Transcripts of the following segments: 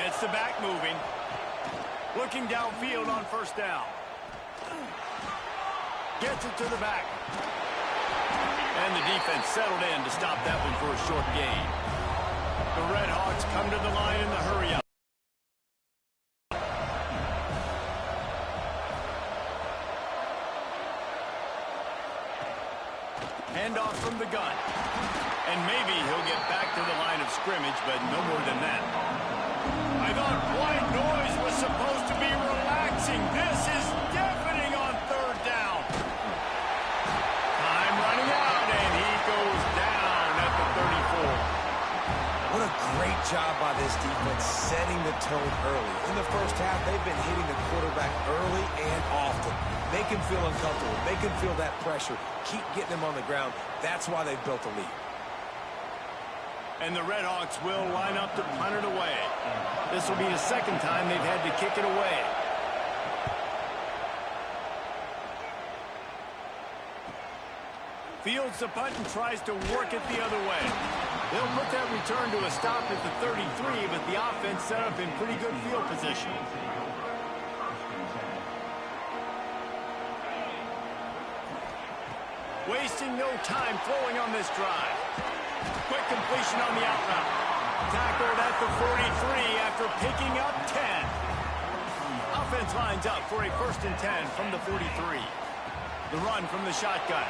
Gets the back moving. Looking downfield on first down. Gets it to the back. And the defense settled in to stop that one for a short gain. The Red Hawks come to the line in the hurry up. Handoff from the gun. And maybe he'll get back to the line of scrimmage, but no more than that. I thought white noise was supposed to be relaxing. This is deafening on third down. Time running out, and he goes down at the 34. What a great job by this defense setting the tone early. In the first half, they've been hitting the quarterback early and often. Make him feel uncomfortable. Make him feel that pressure. Keep getting him on the ground. That's why they've built a lead. And the Red Hawks will line up to punt it away. This will be the second time they've had to kick it away. Fields the punt and tries to work it the other way. They'll put that return to a stop at the 33, but the offense set up in pretty good field position. Wasting no time throwing on this drive. Quick completion on the out route. Tackled at the 43 after picking up 10. Offense lines up for a 1st and 10 from the 43. The run from the shotgun.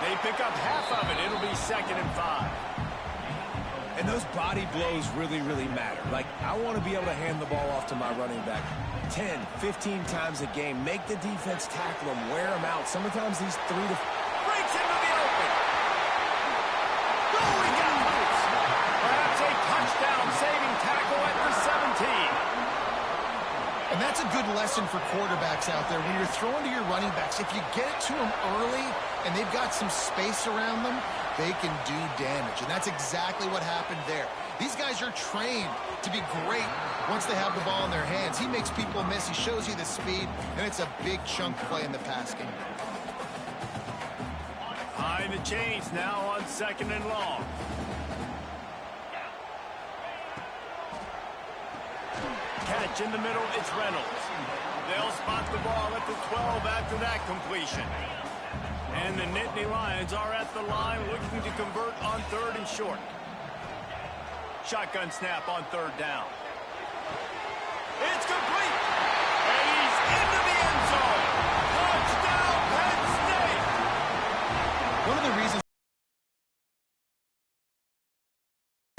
They pick up half of it. It'll be 2nd and 5. And those body blows really, really matter. Like, I want to be able to hand the ball off to my running back 10, 15 times a game. Make the defense tackle them, wear them out. Sometimes these 3 to... Breaks into the open. Oh, he got loose. Perhaps a touchdown-saving tackle at the 17. And that's a good lesson for quarterbacks out there. When you're throwing to your running backs, if you get it to them early and they've got some space around them, they can do damage. And that's exactly what happened there. These guys are trained to be great once they have the ball in their hands. He makes people miss. He shows you the speed, and it's a big chunk play in the pass game. Behind the chains now on 2nd and long. Catch in the middle, it's Reynolds. They'll spot the ball at the 12 after that completion. And the Nittany Lions are at the line looking to convert on 3rd and short. Shotgun snap on 3rd down. It's complete. And he's into the end zone. Touchdown, Penn State. One of the reasons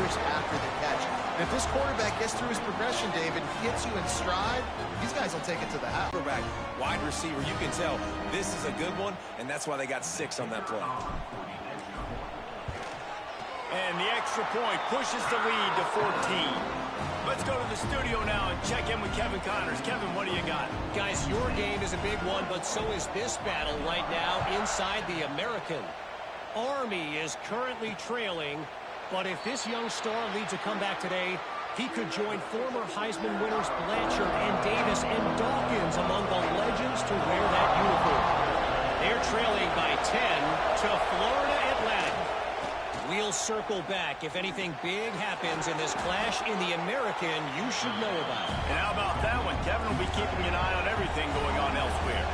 after the catch. If this quarterback gets through his progression, David, hits you in stride, these guys will take it to the house. Quarterback, wide receiver, you can tell this is a good one, and that's why they got 6 on that play. And the extra point pushes the lead to 14. Let's go to the studio now and check in with Kevin Connors. Kevin, what do you got? Guys, your game is a big one, but so is this battle right now inside the American. Army is currently trailing, but if this young star leads a comeback today, he could join former Heisman winners Blanchard and Davis and Dawkins among the legends to wear that uniform. They're trailing by 10 to Florida Atlantic. We'll circle back if anything big happens in this clash in the American you should know about. And how about that one? Kevin will be keeping an eye on everything going on elsewhere.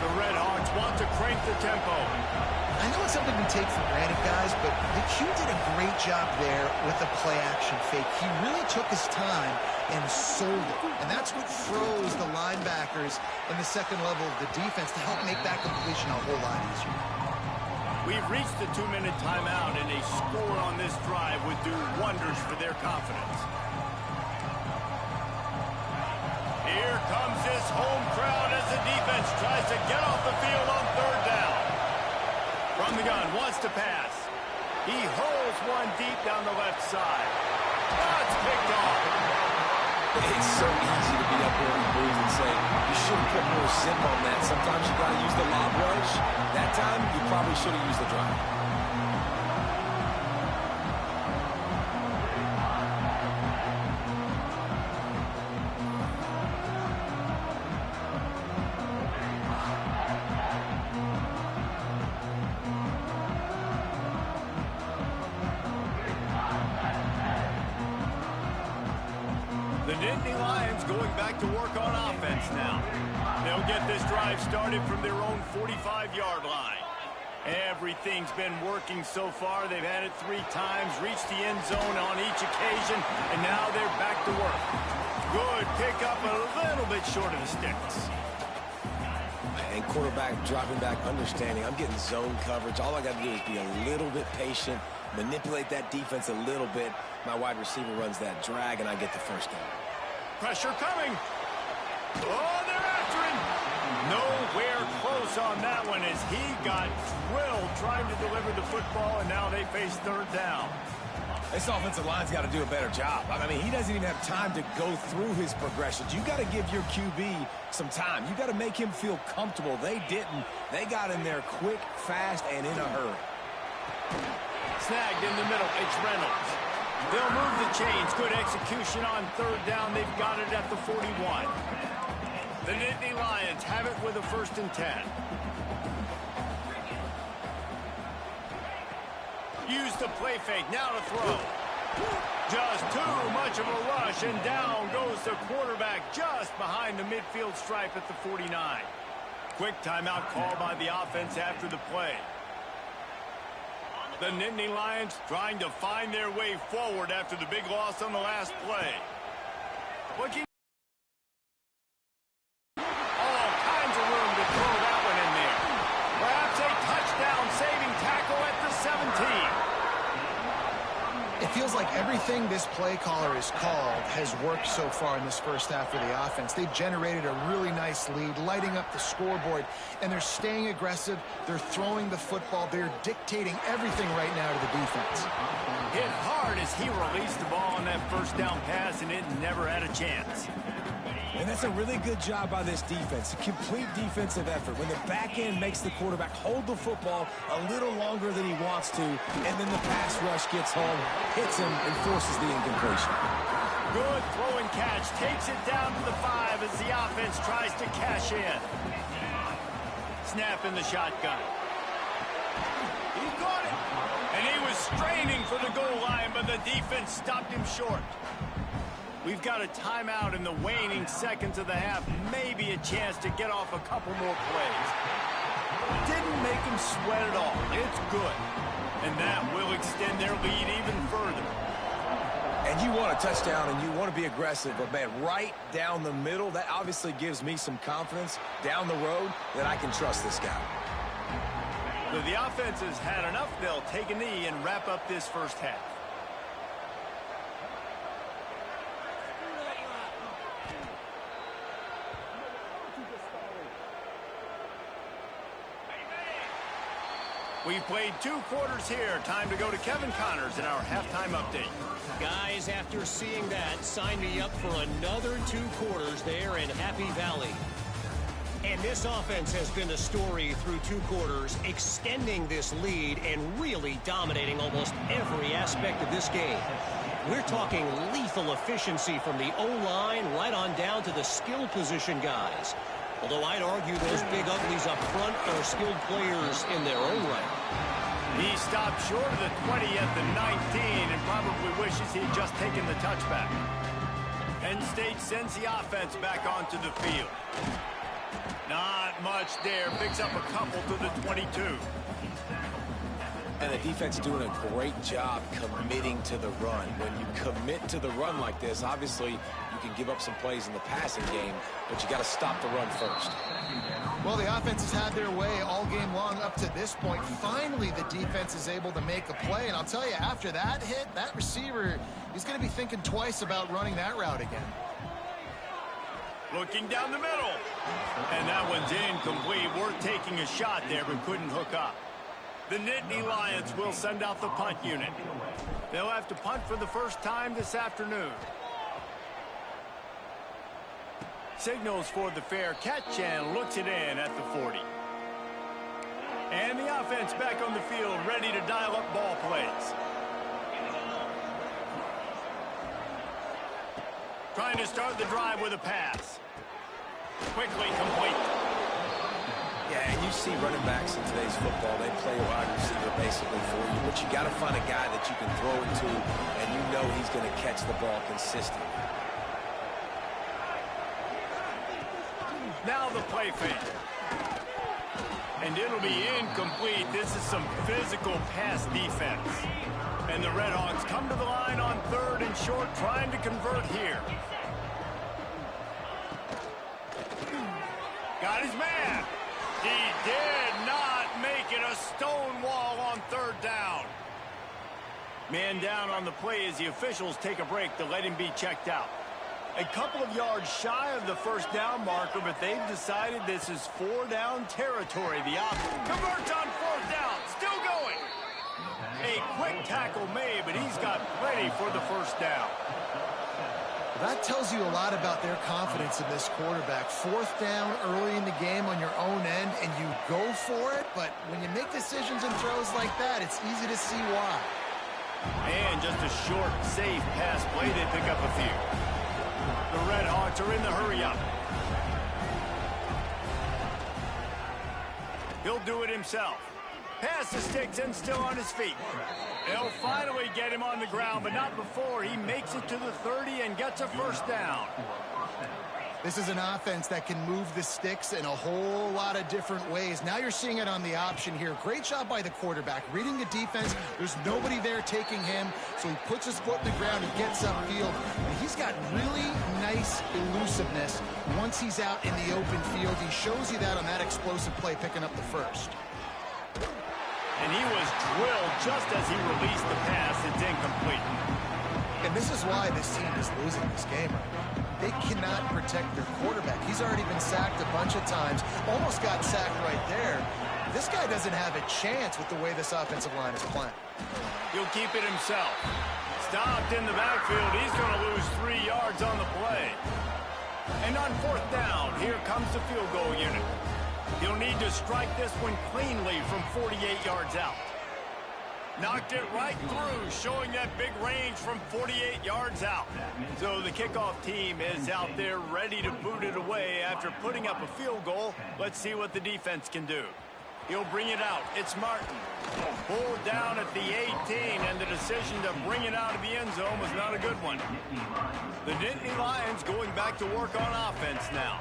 The Red Hawks want to crank the tempo. I know it's something we take for granted, guys, but the Q did a great job there with the play-action fake. He really took his time and sold it. And that's what froze the linebackers in the second level of the defense to help make that completion a whole lot easier. We've reached the 2-minute timeout, and a score on this drive would do wonders for their confidence. Here comes this home crowd as the defense tries to get off the field on 3rd down. From the gun, wants to pass. He hurls one deep down the left side. That's picked off. It's so easy to be up here in the booth and say, you should have put more zip on that. Sometimes you got to use the lob rush. That time, you probably should have used the drive. The Nittany Lions going back to work on offense now. They'll get this drive started from their own 45-yard line. Everything's been working so far. They've had it 3 times, reached the end zone on each occasion, and now they're back to work. Good pickup, a little bit short of the sticks. And quarterback dropping back, understanding I'm getting zone coverage. All I got to do is be a little bit patient, manipulate that defense a little bit. My wide receiver runs that drag, and I get the first down. Pressure coming. Oh, they're after him. Nowhere close on that one as he got drilled trying to deliver the football, and now they face 3rd down. This offensive line's got to do a better job. I mean, he doesn't even have time to go through his progressions. You got to give your QB some time. You got to make him feel comfortable. They didn't. They got in there quick, fast, and in a hurry. Snagged in the middle. It's Reynolds. They'll move the chains. Good execution on 3rd down. They've got it at the 41. The Nittany Lions have it with a 1st and 10. Use the play fake. Now to throw. Just too much of a rush, and down goes the quarterback just behind the midfield stripe at the 49. Quick timeout called by the offense after the play. The Nittany Lions trying to find their way forward after the big loss on the last play. Looking all kinds of room to throw that one in there. Perhaps a touchdown-saving tackle at the 17. It feels like everything this play caller has called has worked so far in this first half for the offense. They've generated a really nice lead, lighting up the scoreboard, and they're staying aggressive. They're throwing the football. They're dictating everything right now to the defense. Hit hard as he released the ball on that 1st down pass, and it never had a chance. And that's a really good job by this defense. A complete defensive effort. When the back end makes the quarterback hold the football a little longer than he wants to, and then the pass rush gets home, hits him, and forces the incompletion. Good throw and catch. Takes it down to the 5 as the offense tries to cash in. Snap in the shotgun. He got it. And he was straining for the goal line, but the defense stopped him short. We've got a timeout in the waning seconds of the half. Maybe a chance to get off a couple more plays. Didn't make him sweat at all. It's good. And that will extend their lead even further. And you want a touchdown and you want to be aggressive, but man, right down the middle, that obviously gives me some confidence down the road that I can trust this guy. So the offense has had enough. They'll take a knee and wrap up this first half. We've played 2 quarters here. Time to go to Kevin Connors in our halftime update. Guys, after seeing that, sign me up for another 2 quarters there in Happy Valley. And this offense has been the story through 2 quarters, extending this lead and really dominating almost every aspect of this game. We're talking lethal efficiency from the O-line right on down to the skill position guys. Although I'd argue those big uglies up front are skilled players in their own right. He stopped short of the 20 at the 19 and probably wishes he'd just taken the touchback. Penn State sends the offense back onto the field. Not much there. Picks up a couple to the 22. And the defense doing a great job committing to the run. When you commit to the run like this, obviously you can give up some plays in the passing game, but you got to stop the run first. Well, the offense has had their way all game long up to this point. Finally, the defense is able to make a play, and I'll tell you, after that hit, that receiver, he's going to be thinking twice about running that route again. Looking down the middle. And that one's incomplete. Worth taking a shot there, but couldn't hook up. The Nittany Lions will send out the punt unit. They'll have to punt for the first time this afternoon. Signals for the fair catch and looks it in at the 40. And the offense back on the field, ready to dial up ball plays. Trying to start the drive with a pass. Quickly complete. Yeah, and you see running backs in today's football, they play a wide receiver basically for you, but you got to find a guy that you can throw it to, and you know he's going to catch the ball consistently. Now the play fake. And it'll be incomplete. This is some physical pass defense. And the Red Hawks come to the line on 3rd and short, trying to convert here. Got his man. He did not make it. A stone wall on 3rd down. Man down on the play as the officials take a break to let him be checked out. A couple of yards shy of the 1st down marker, but they've decided this is 4-down territory. The offense converts on 4th down. Still going. A quick tackle made, but he's got plenty for the 1st down. That tells you a lot about their confidence in this quarterback. 4th down early in the game on your own end, and you go for it, but when you make decisions and throws like that, it's easy to see why. And just a short, safe pass play. They pick up a few. The Red Hawks are in the hurry-up. He'll do it himself. Pass the sticks and still on his feet. They'll finally get him on the ground, but not before he makes it to the 30 and gets a 1st down. This is an offense that can move the sticks in a whole lot of different ways. Now you're seeing it on the option here. Great job by the quarterback. Reading the defense, there's nobody there taking him, so he puts his foot in the ground and gets upfield. And he's got really nice elusiveness once he's out in the open field. He shows you that on that explosive play, picking up the 1st. And he was drilled just as he released the pass. It's incomplete. And this is why this team is losing this game right now. They cannot protect their quarterback. He's already been sacked a bunch of times. Almost got sacked right there. This guy doesn't have a chance with the way this offensive line is playing. He'll keep it himself. Stopped in the backfield. He's going to lose 3 yards on the play. And on 4th down, here comes the field goal unit. He'll need to strike this one cleanly from 48 yards out. Knocked it right through, showing that big range from 48 yards out. So the kickoff team is out there ready to boot it away after putting up a field goal. Let's see what the defense can do. He'll bring it out. It's Martin. Pulled down at the 18, and the decision to bring it out of the end zone was not a good one. The Nittany Lions going back to work on offense now.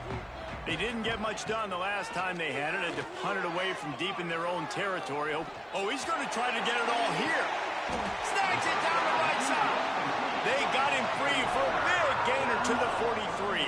They didn't get much done the last time they had it. Had to punt it away from deep in their own territory. Oh, he's going to try to get it all here. Snags it down the right side. They got him free for a big gainer to the 43.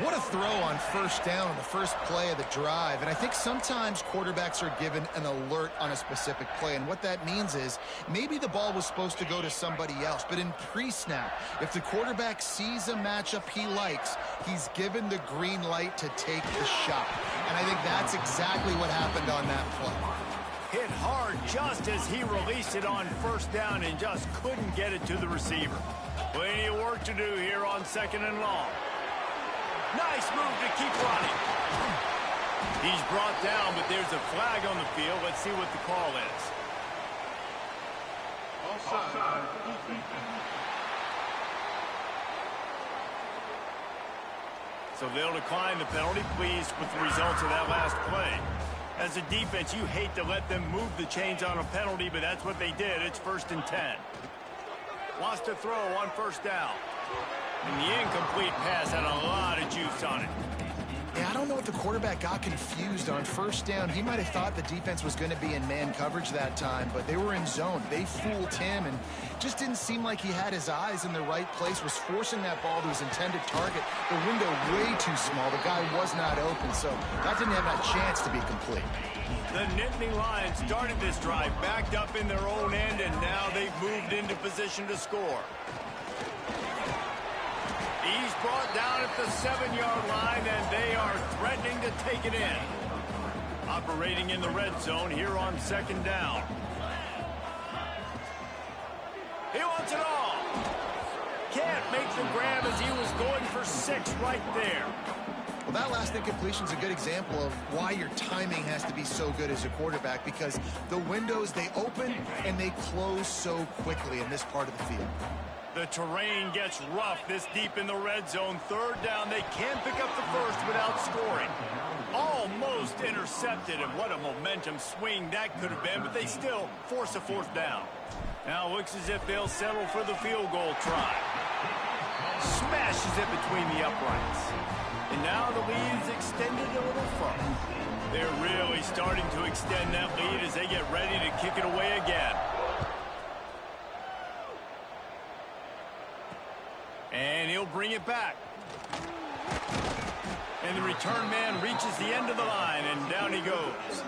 What a throw on 1st down on the first play of the drive. And I think sometimes quarterbacks are given an alert on a specific play. And what that means is maybe the ball was supposed to go to somebody else. But in pre-snap, if the quarterback sees a matchup he likes, he's given the green light to take the shot. And I think that's exactly what happened on that play. Hit hard just as he released it on 1st down and just couldn't get it to the receiver. Plenty of work to do here on 2nd and long. Nice move to keep running. He's brought down, but there's a flag on the field. Let's see what the call is. Offside. So they'll decline the penalty, pleased with the results of that last play. As a defense, you hate to let them move the chains on a penalty, but that's what they did. It's 1st and 10. Wants to throw on 1st down. And the incomplete pass had a lot of juice on it. Yeah, I don't know if the quarterback got confused on 1st down. He might have thought the defense was going to be in man coverage that time, but they were in zone. They fooled him, and just didn't seem like he had his eyes in the right place, was forcing that ball to his intended target. The window way too small. The guy was not open, so that didn't have that chance to be complete. The Nittany Lions started this drive backed up in their own end, and now they've moved into position to score. He's brought down at the 7-yard line, and they are threatening to take it in. Operating in the red zone here on 2nd down. He wants it all. Can't make the grab as he was going for 6 right there. Well, that last incompletion is a good example of why your timing has to be so good as a quarterback, because the windows, they open and they close so quickly in this part of the field. The terrain gets rough this deep in the red zone. 3rd down, they can't pick up the 1st without scoring. Almost intercepted, and what a momentum swing that could have been, but they still force a 4th down. Now looks as if they'll settle for the field goal try. Smashes it between the uprights. And now the lead is extended a little further. They're really starting to extend that lead as they get ready to kick it away again. And he'll bring it back. And the return man reaches the end of the line, and down he goes.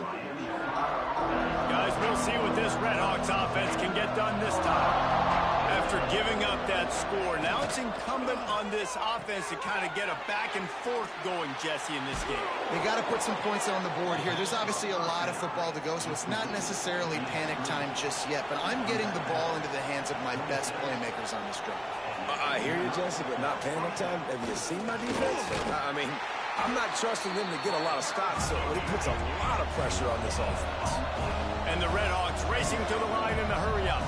Guys, we'll see what this Redhawks offense can get done this time. After giving up that score, now it's incumbent on this offense to kind of get a back and forth going, Jesse, in this game. They got to put some points on the board here. There's obviously a lot of football to go, so it's not necessarily panic time just yet, but I'm getting the ball into the hands of my best playmakers on this drive. I hear you, Jesse, but not panic time. Have you seen my defense? I mean, I'm not trusting them to get a lot of stops, so it puts a lot of pressure on this offense. And the Redhawks racing to the line in the hurry-up.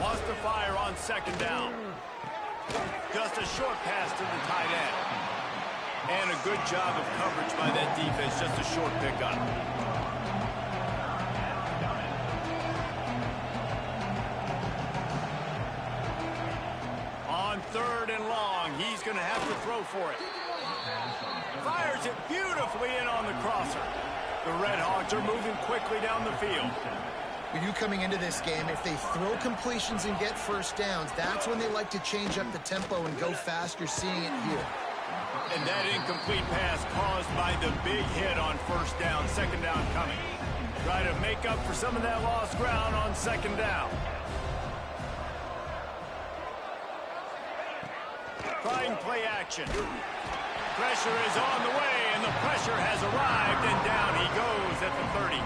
Wants to fire on second down. Just a short pass to the tight end. And a good job of coverage by that defense, just a short pickup. On third and long, he's going to have to throw for it. Fires it beautifully in on the crosser. The Redhawks are moving quickly down the field. For you coming into this game, if they throw completions and get first downs, that's when they like to change up the tempo and go fast. You're seeing it here. And that incomplete pass caused by the big hit on first down, second down coming. Try to make up for some of that lost ground on second down. Trying play action. Pressure is on the way, and the pressure has arrived, and down he goes at the 30.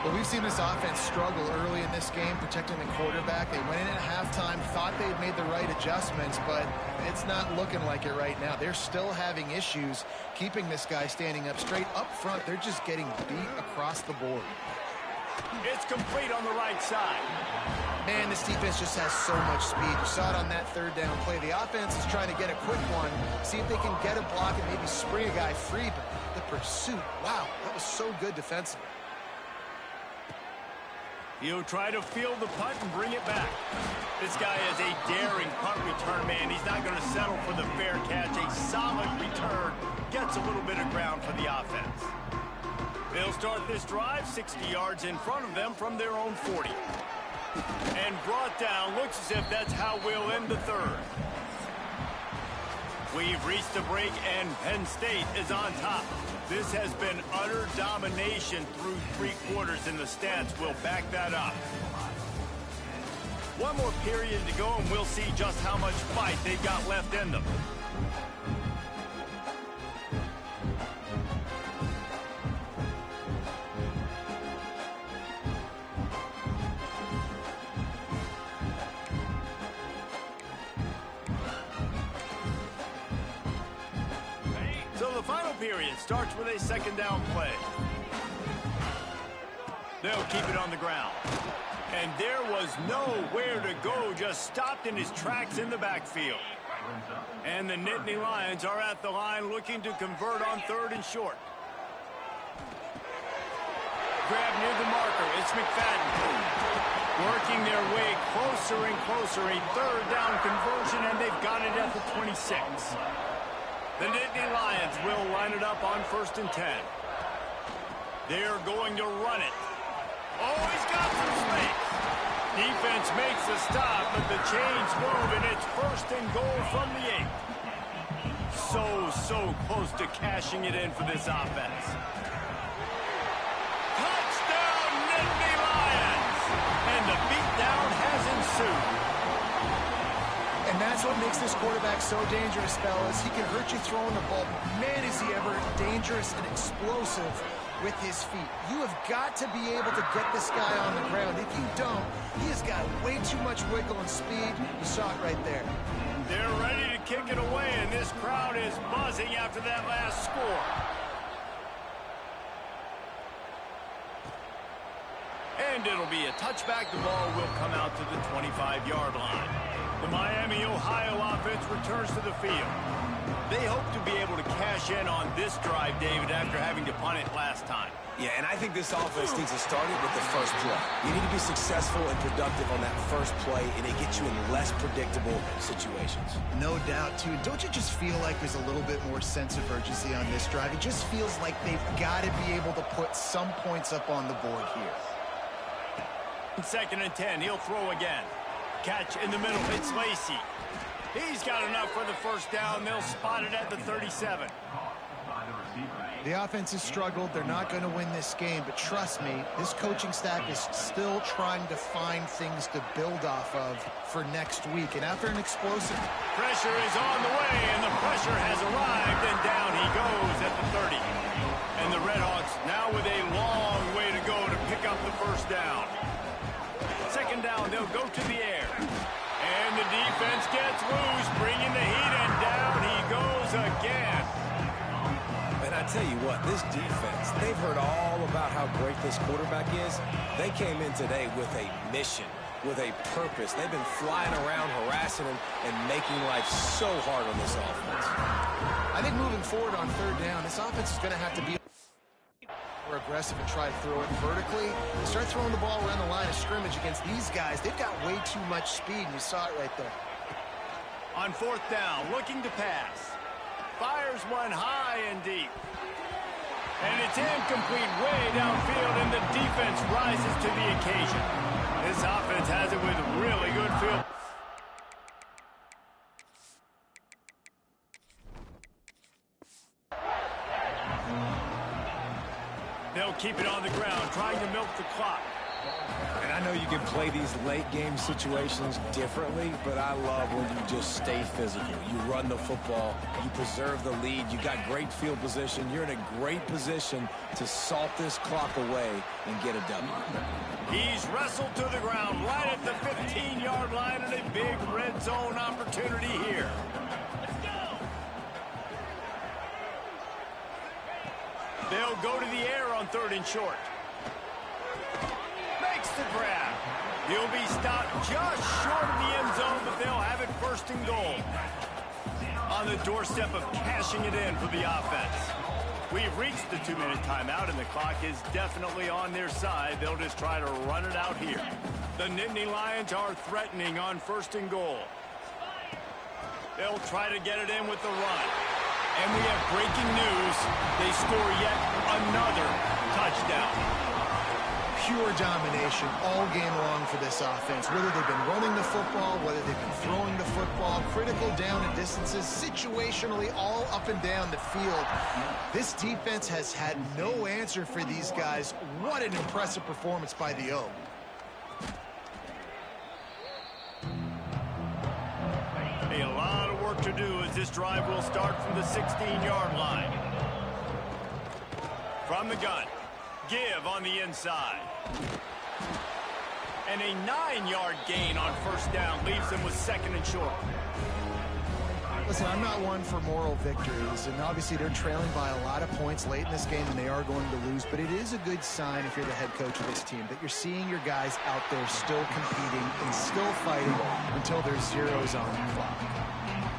Well, we've seen this offense struggle early in this game, protecting the quarterback. They went in at halftime, thought they'd made the right adjustments, but it's not looking like it right now. They're still having issues keeping this guy standing up straight. Up front, they're just getting beat across the board. It's complete on the right side. Man, this defense just has so much speed. You saw it on that third down play. The offense is trying to get a quick one, see if they can get a block and maybe spring a guy free, but the pursuit, wow, that was so good defensively. He'll try to field the punt and bring it back. This guy is a daring punt return man. He's not going to settle for the fair catch. A solid return gets a little bit of ground for the offense. They'll start this drive 60 yards in front of them from their own 40. And brought down. Looks as if that's how we'll end the third. We've reached the break, and Penn State is on top. This has been utter domination through three quarters, and the stats will back that up. One more period to go, and we'll see just how much fight they've got left in them. Period starts with a second down play. They'll keep it on the ground. And there was nowhere to go, just stopped in his tracks in the backfield. And the Nittany Lions are at the line looking to convert on third and short. Grab near the marker. It's McFadden. Working their way closer and closer. A third down conversion, and they've got it at the 26. The Nittany Lions will line it up on 1st and 10. They're going to run it. Oh, he's got some space. Defense makes the stop, but the chains move, and it's 1st and goal from the 8. So close to cashing it in for this offense. Touchdown, Nittany Lions! And the beatdown has ensued. And that's what makes this quarterback so dangerous, fellas. He can hurt you throwing the ball. Man, is he ever dangerous and explosive with his feet. You have got to be able to get this guy on the ground. If you don't, he has got way too much wiggle and speed. You saw it right there. They're ready to kick it away, and this crowd is buzzing after that last score. And it'll be a touchback. The ball will come out to the 25-yard line. The Miami, Ohio offense returns to the field. They hope to be able to cash in on this drive, David, after having to punt it last time. Yeah, and I think this offense needs to start it with the first play. You need to be successful and productive on that first play, and it gets you in less predictable situations. No doubt, too. Don't you just feel like there's a little bit more sense of urgency on this drive? It just feels like they've got to be able to put some points up on the board here. 2nd and 10, he'll throw again. Catch in the middle, it's Lacy. He's got enough for the first down. They'll spot it at the 37. The offense has struggled. They're not going to win this game, but trust me, this coaching staff is still trying to find things to build off of for next week. And after an explosive... Pressure is on the way, and the pressure has arrived, and down he goes at the 30. And the Redhawks now with a long way to go to pick up the first down. 2nd down, they'll go to the air. And the defense gets loose, bringing the heat, and down he goes again. And I tell you what, this defense, they've heard all about how great this quarterback is. They came in today with a mission, with a purpose. They've been flying around, harassing him, and making life so hard on this offense. I think moving forward on 3rd down, this offense is going to have to be more aggressive and try to throw it vertically. Start throwing the ball around the line of scrimmage against these guys. They've got way too much speed, and you saw it right there. On 4th down, looking to pass. Fires one high and deep. And it's incomplete way downfield, and the defense rises to the occasion. This offense has it with really good field. They'll keep it on the ground, trying to milk the clock. And I know you can play these late-game situations differently, but I love when you just stay physical. You run the football, you preserve the lead, you got great field position. You're in a great position to salt this clock away and get a W. He's wrestled to the ground right at the 15-yard line, and a big red zone opportunity here. They'll go to the air on 3rd and short. Makes the grab. He'll be stopped just short of the end zone, but they'll have it 1st and goal. On the doorstep of cashing it in for the offense. We've reached the 2-minute timeout, and the clock is definitely on their side. They'll just try to run it out here. The Nittany Lions are threatening on 1st and goal. They'll try to get it in with the run. And we have breaking news. They score yet another touchdown. Pure domination all game long for this offense. Whether they've been running the football, whether they've been throwing the football, critical down and distances, situationally all up and down the field. This defense has had no answer for these guys. What an impressive performance by the O. A lot of work to do as this drive will start from the 16-yard line. From the gun, give on the inside. And a 9-yard gain on 1st down leaves them with 2nd and short. Listen, I'm not one for moral victories, and obviously they're trailing by a lot of points late in this game, and they are going to lose, but it is a good sign if you're the head coach of this team that you're seeing your guys out there still competing and still fighting until there's zeros on the clock.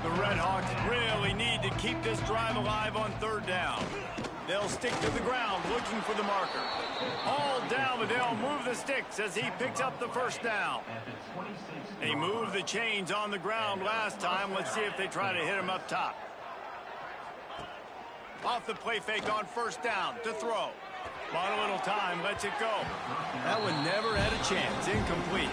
The Redhawks really need to keep this drive alive on 3rd down. They'll stick to the ground looking for the marker. All down, but they'll move the sticks as he picks up the 1st down. They moved the chains on the ground last time. Let's see if they try to hit him up top. Off the play fake on 1st down to throw. Bought a little time, lets it go. That one never had a chance. Incomplete.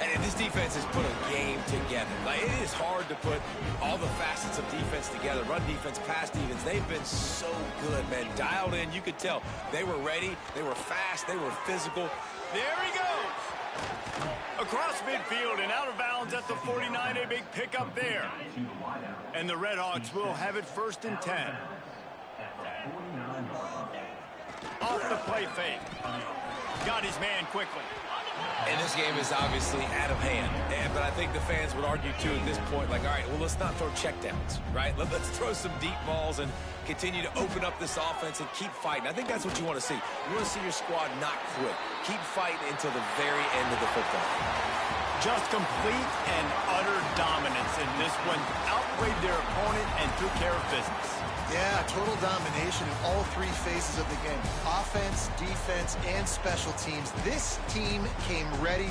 And this defense has put a game together. Like, it is hard to put all the facets of defense together. Run defense, pass defense. They've been so good, man. Dialed in. You could tell they were ready. They were fast. They were physical. There he goes. Across midfield and out of bounds at the 49. A big pickup there. And the Redhawks will have it 1st and 10. Off the play fake. Got his man quickly. And this game is obviously out of hand. But I think the fans would argue, too, at this point, like, all right, well, let's not throw checkdowns, right? Let's throw some deep balls and continue to open up this offense and keep fighting. I think that's what you want to see. You want to see your squad not quit. Keep fighting until the very end of the football. Just complete and utter dominance in this one. Outplayed their opponent and took care of business. Yeah, total domination in all three phases of the game. Offense, defense, and special teams. This team came ready.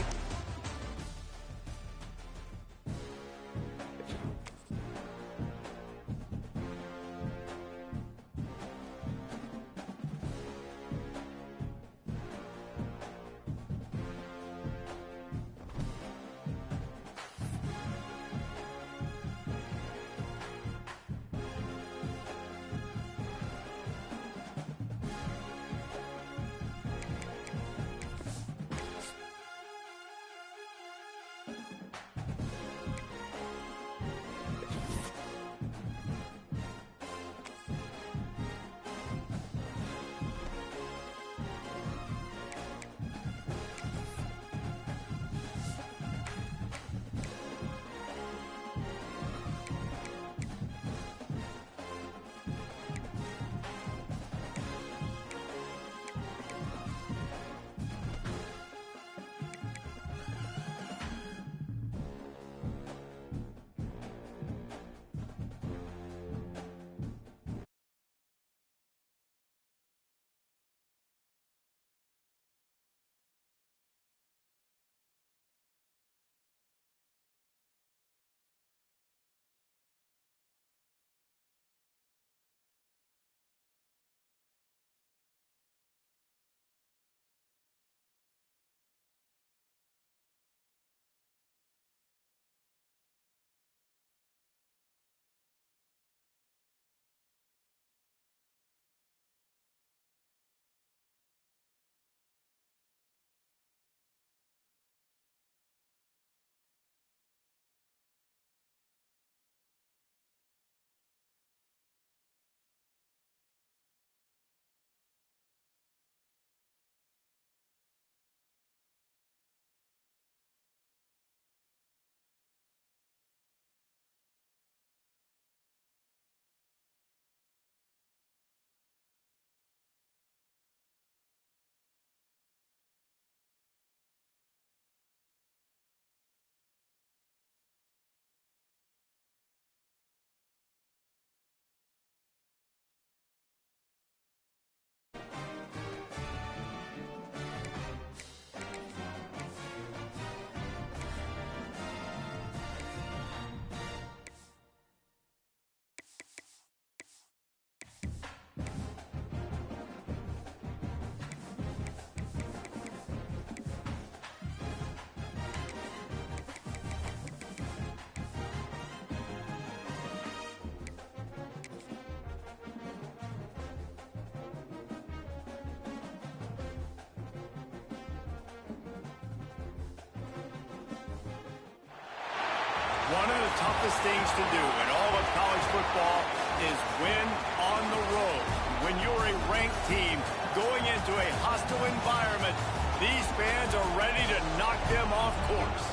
One of the toughest things to do in all of college football is win on the road. When you're a ranked team going into a hostile environment, these fans are ready to knock them off course.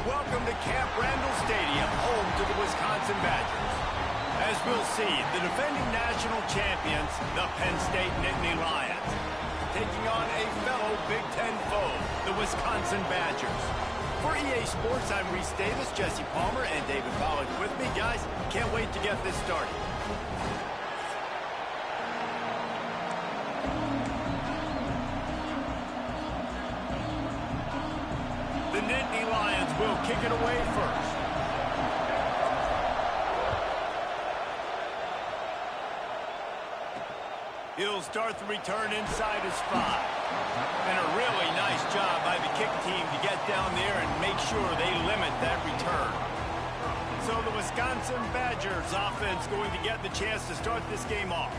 Welcome to Camp Randall Stadium, home to the Wisconsin Badgers. As we'll see, the defending national champions, the Penn State Nittany Lions, taking on a fellow Big Ten foe, the Wisconsin Badgers. For EA Sports, I'm Reese Davis, Jesse Palmer, and David Pollack with me. Guys, can't wait to get this started. The Nittany Lions will kick it away first. He'll start the return inside his 5. And a really nice job by the kick team to get down there and make sure they limit that return. So the Wisconsin Badgers offense going to get the chance to start this game off.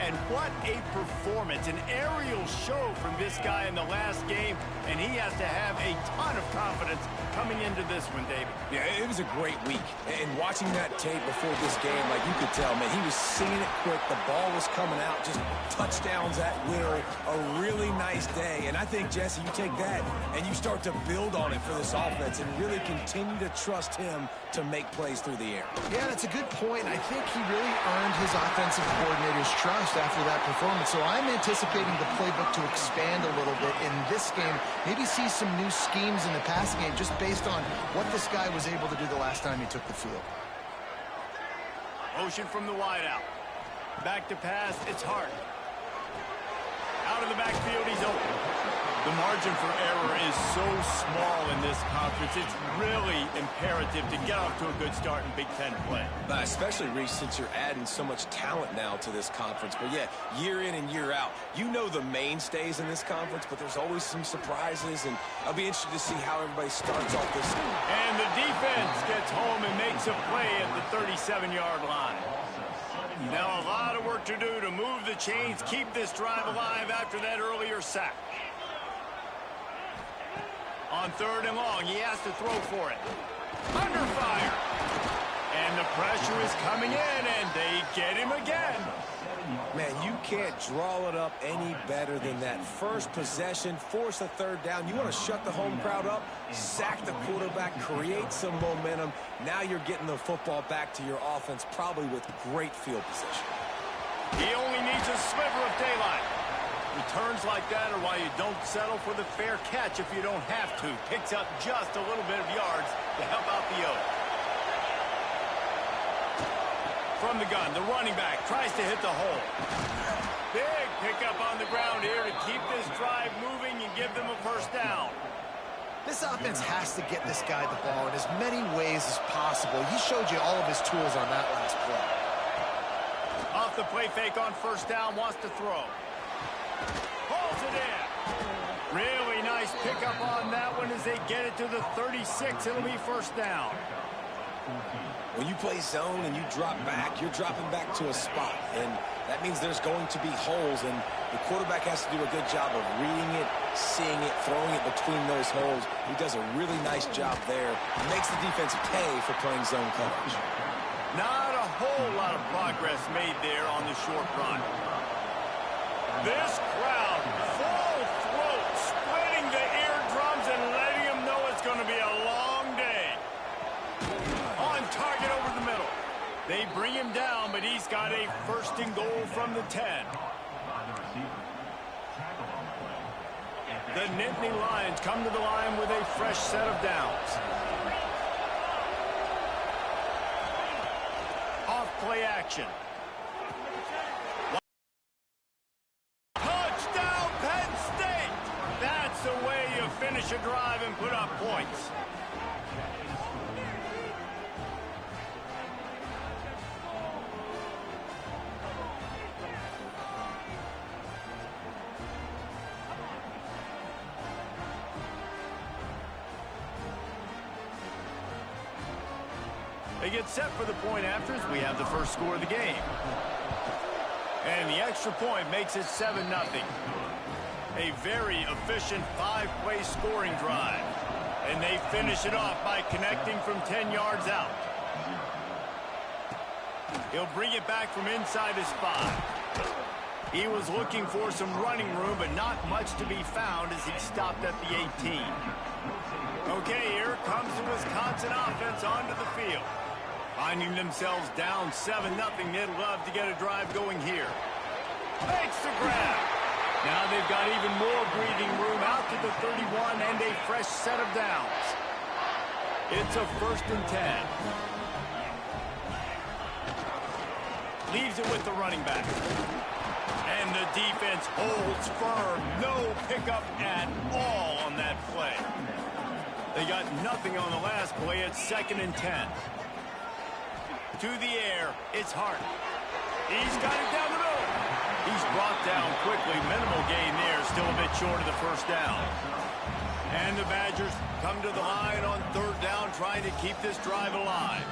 And what a performance, an aerial show from this guy in the last game, and he has to have a ton of confidence coming into this one, David? Yeah, it was a great week. And watching that tape before this game, like you could tell, man, he was seeing it quick. The ball was coming out, just touchdowns at will. A really nice day. And I think, Jesse, you take that and you start to build on it for this offense and really continue to trust him to make plays through the air. Yeah, that's a good point. I think he really earned his offensive coordinator's trust after that performance. So I'm anticipating the playbook to expand a little bit in this game. Maybe see some new schemes in the passing game just based on what this guy was able to do the last time he took the field. Motion from the wideout. Back to pass, it's Hart. Out of the backfield, he's open. The margin for error is so small in this conference. It's really imperative to get off to a good start in Big Ten play. Especially, Reese, since you're adding so much talent now to this conference. But, yeah, year in and year out, you know the mainstays in this conference, but there's always some surprises, and I'll be interested to see how everybody starts off this. And the defense gets home and makes a play at the 37-yard line. Now a lot of work to do to move the chains, keep this drive alive after that earlier sack. On 3rd and long, he has to throw for it. Under fire. And the pressure is coming in, and they get him again. Man, you can't draw it up any better than that. First possession, force a 3rd down. You want to shut the home crowd up, sack the quarterback, create some momentum. Now you're getting the football back to your offense, probably with great field position. He only needs a sliver of daylight. Returns like that are why you don't settle for the fair catch if you don't have to. Picks up just a little bit of yards to help out the Oak. From the gun, the running back tries to hit the hole. Big pickup on the ground here to keep this drive moving and give them a 1st down. This offense has to get this guy the ball in as many ways as possible. He showed you all of his tools on that last play. Off the play fake on 1st down, wants to throw. Pulls it in. Really nice pickup on that one as they get it to the 36. It'll be 1st down. When you play zone and you drop back, you're dropping back to a spot. And that means there's going to be holes, and the quarterback has to do a good job of reading it, seeing it, throwing it between those holes. He does a really nice job there. He makes the defense pay for playing zone coverage. Not a whole lot of progress made there on the short run. This crowd, full throat, splitting the eardrums and letting them know it's going to be a long day. On target over the middle. They bring him down, but he's got a 1st and goal from the 10. The Nittany Lions come to the line with a fresh set of downs. Off play action. Touchdown, Penn State! That's the way you finish a drive and put up points. They get set for the point afters. We have the first score of the game. And the extra point makes it 7-0. A very efficient 5-play scoring drive. And they finish it off by connecting from 10 yards out. He'll bring it back from inside his 5. He was looking for some running room, but not much to be found as he stopped at the 18. Okay, here comes the Wisconsin offense onto the field. Finding themselves down 7-0, they'd love to get a drive going here. Makes the grab. Now they've got even more breathing room out to the 31 and a fresh set of downs. It's a 1st and 10. Leaves it with the running back. And the defense holds firm. No pickup at all on that play. They got nothing on the last play. It's 2nd and 10. To the air, it's Hart. He's got it down the middle. He's brought down quickly. Minimal gain there, still a bit short of the 1st down. And the Badgers come to the line on 3rd down, trying to keep this drive alive.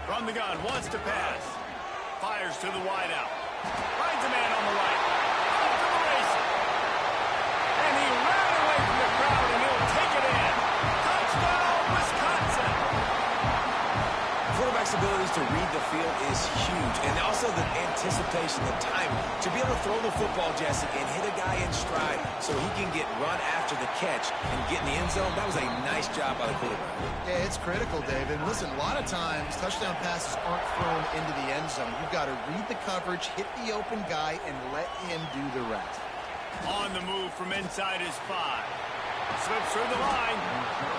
From the gun, wants to pass. Fires to the wideout. Finds a man on the right. Off to the races. And he ran away abilities to read the field is huge, and also the anticipation, the timing. To be able to throw the football, Jesse, and hit a guy in stride so he can get run after the catch and get in the end zone, that was a nice job by the quarterback. Yeah, it's critical, David. Listen, a lot of times, touchdown passes aren't thrown into the end zone. You've got to read the coverage, hit the open guy, and let him do the rest. On the move from inside his 5. Slips through the line.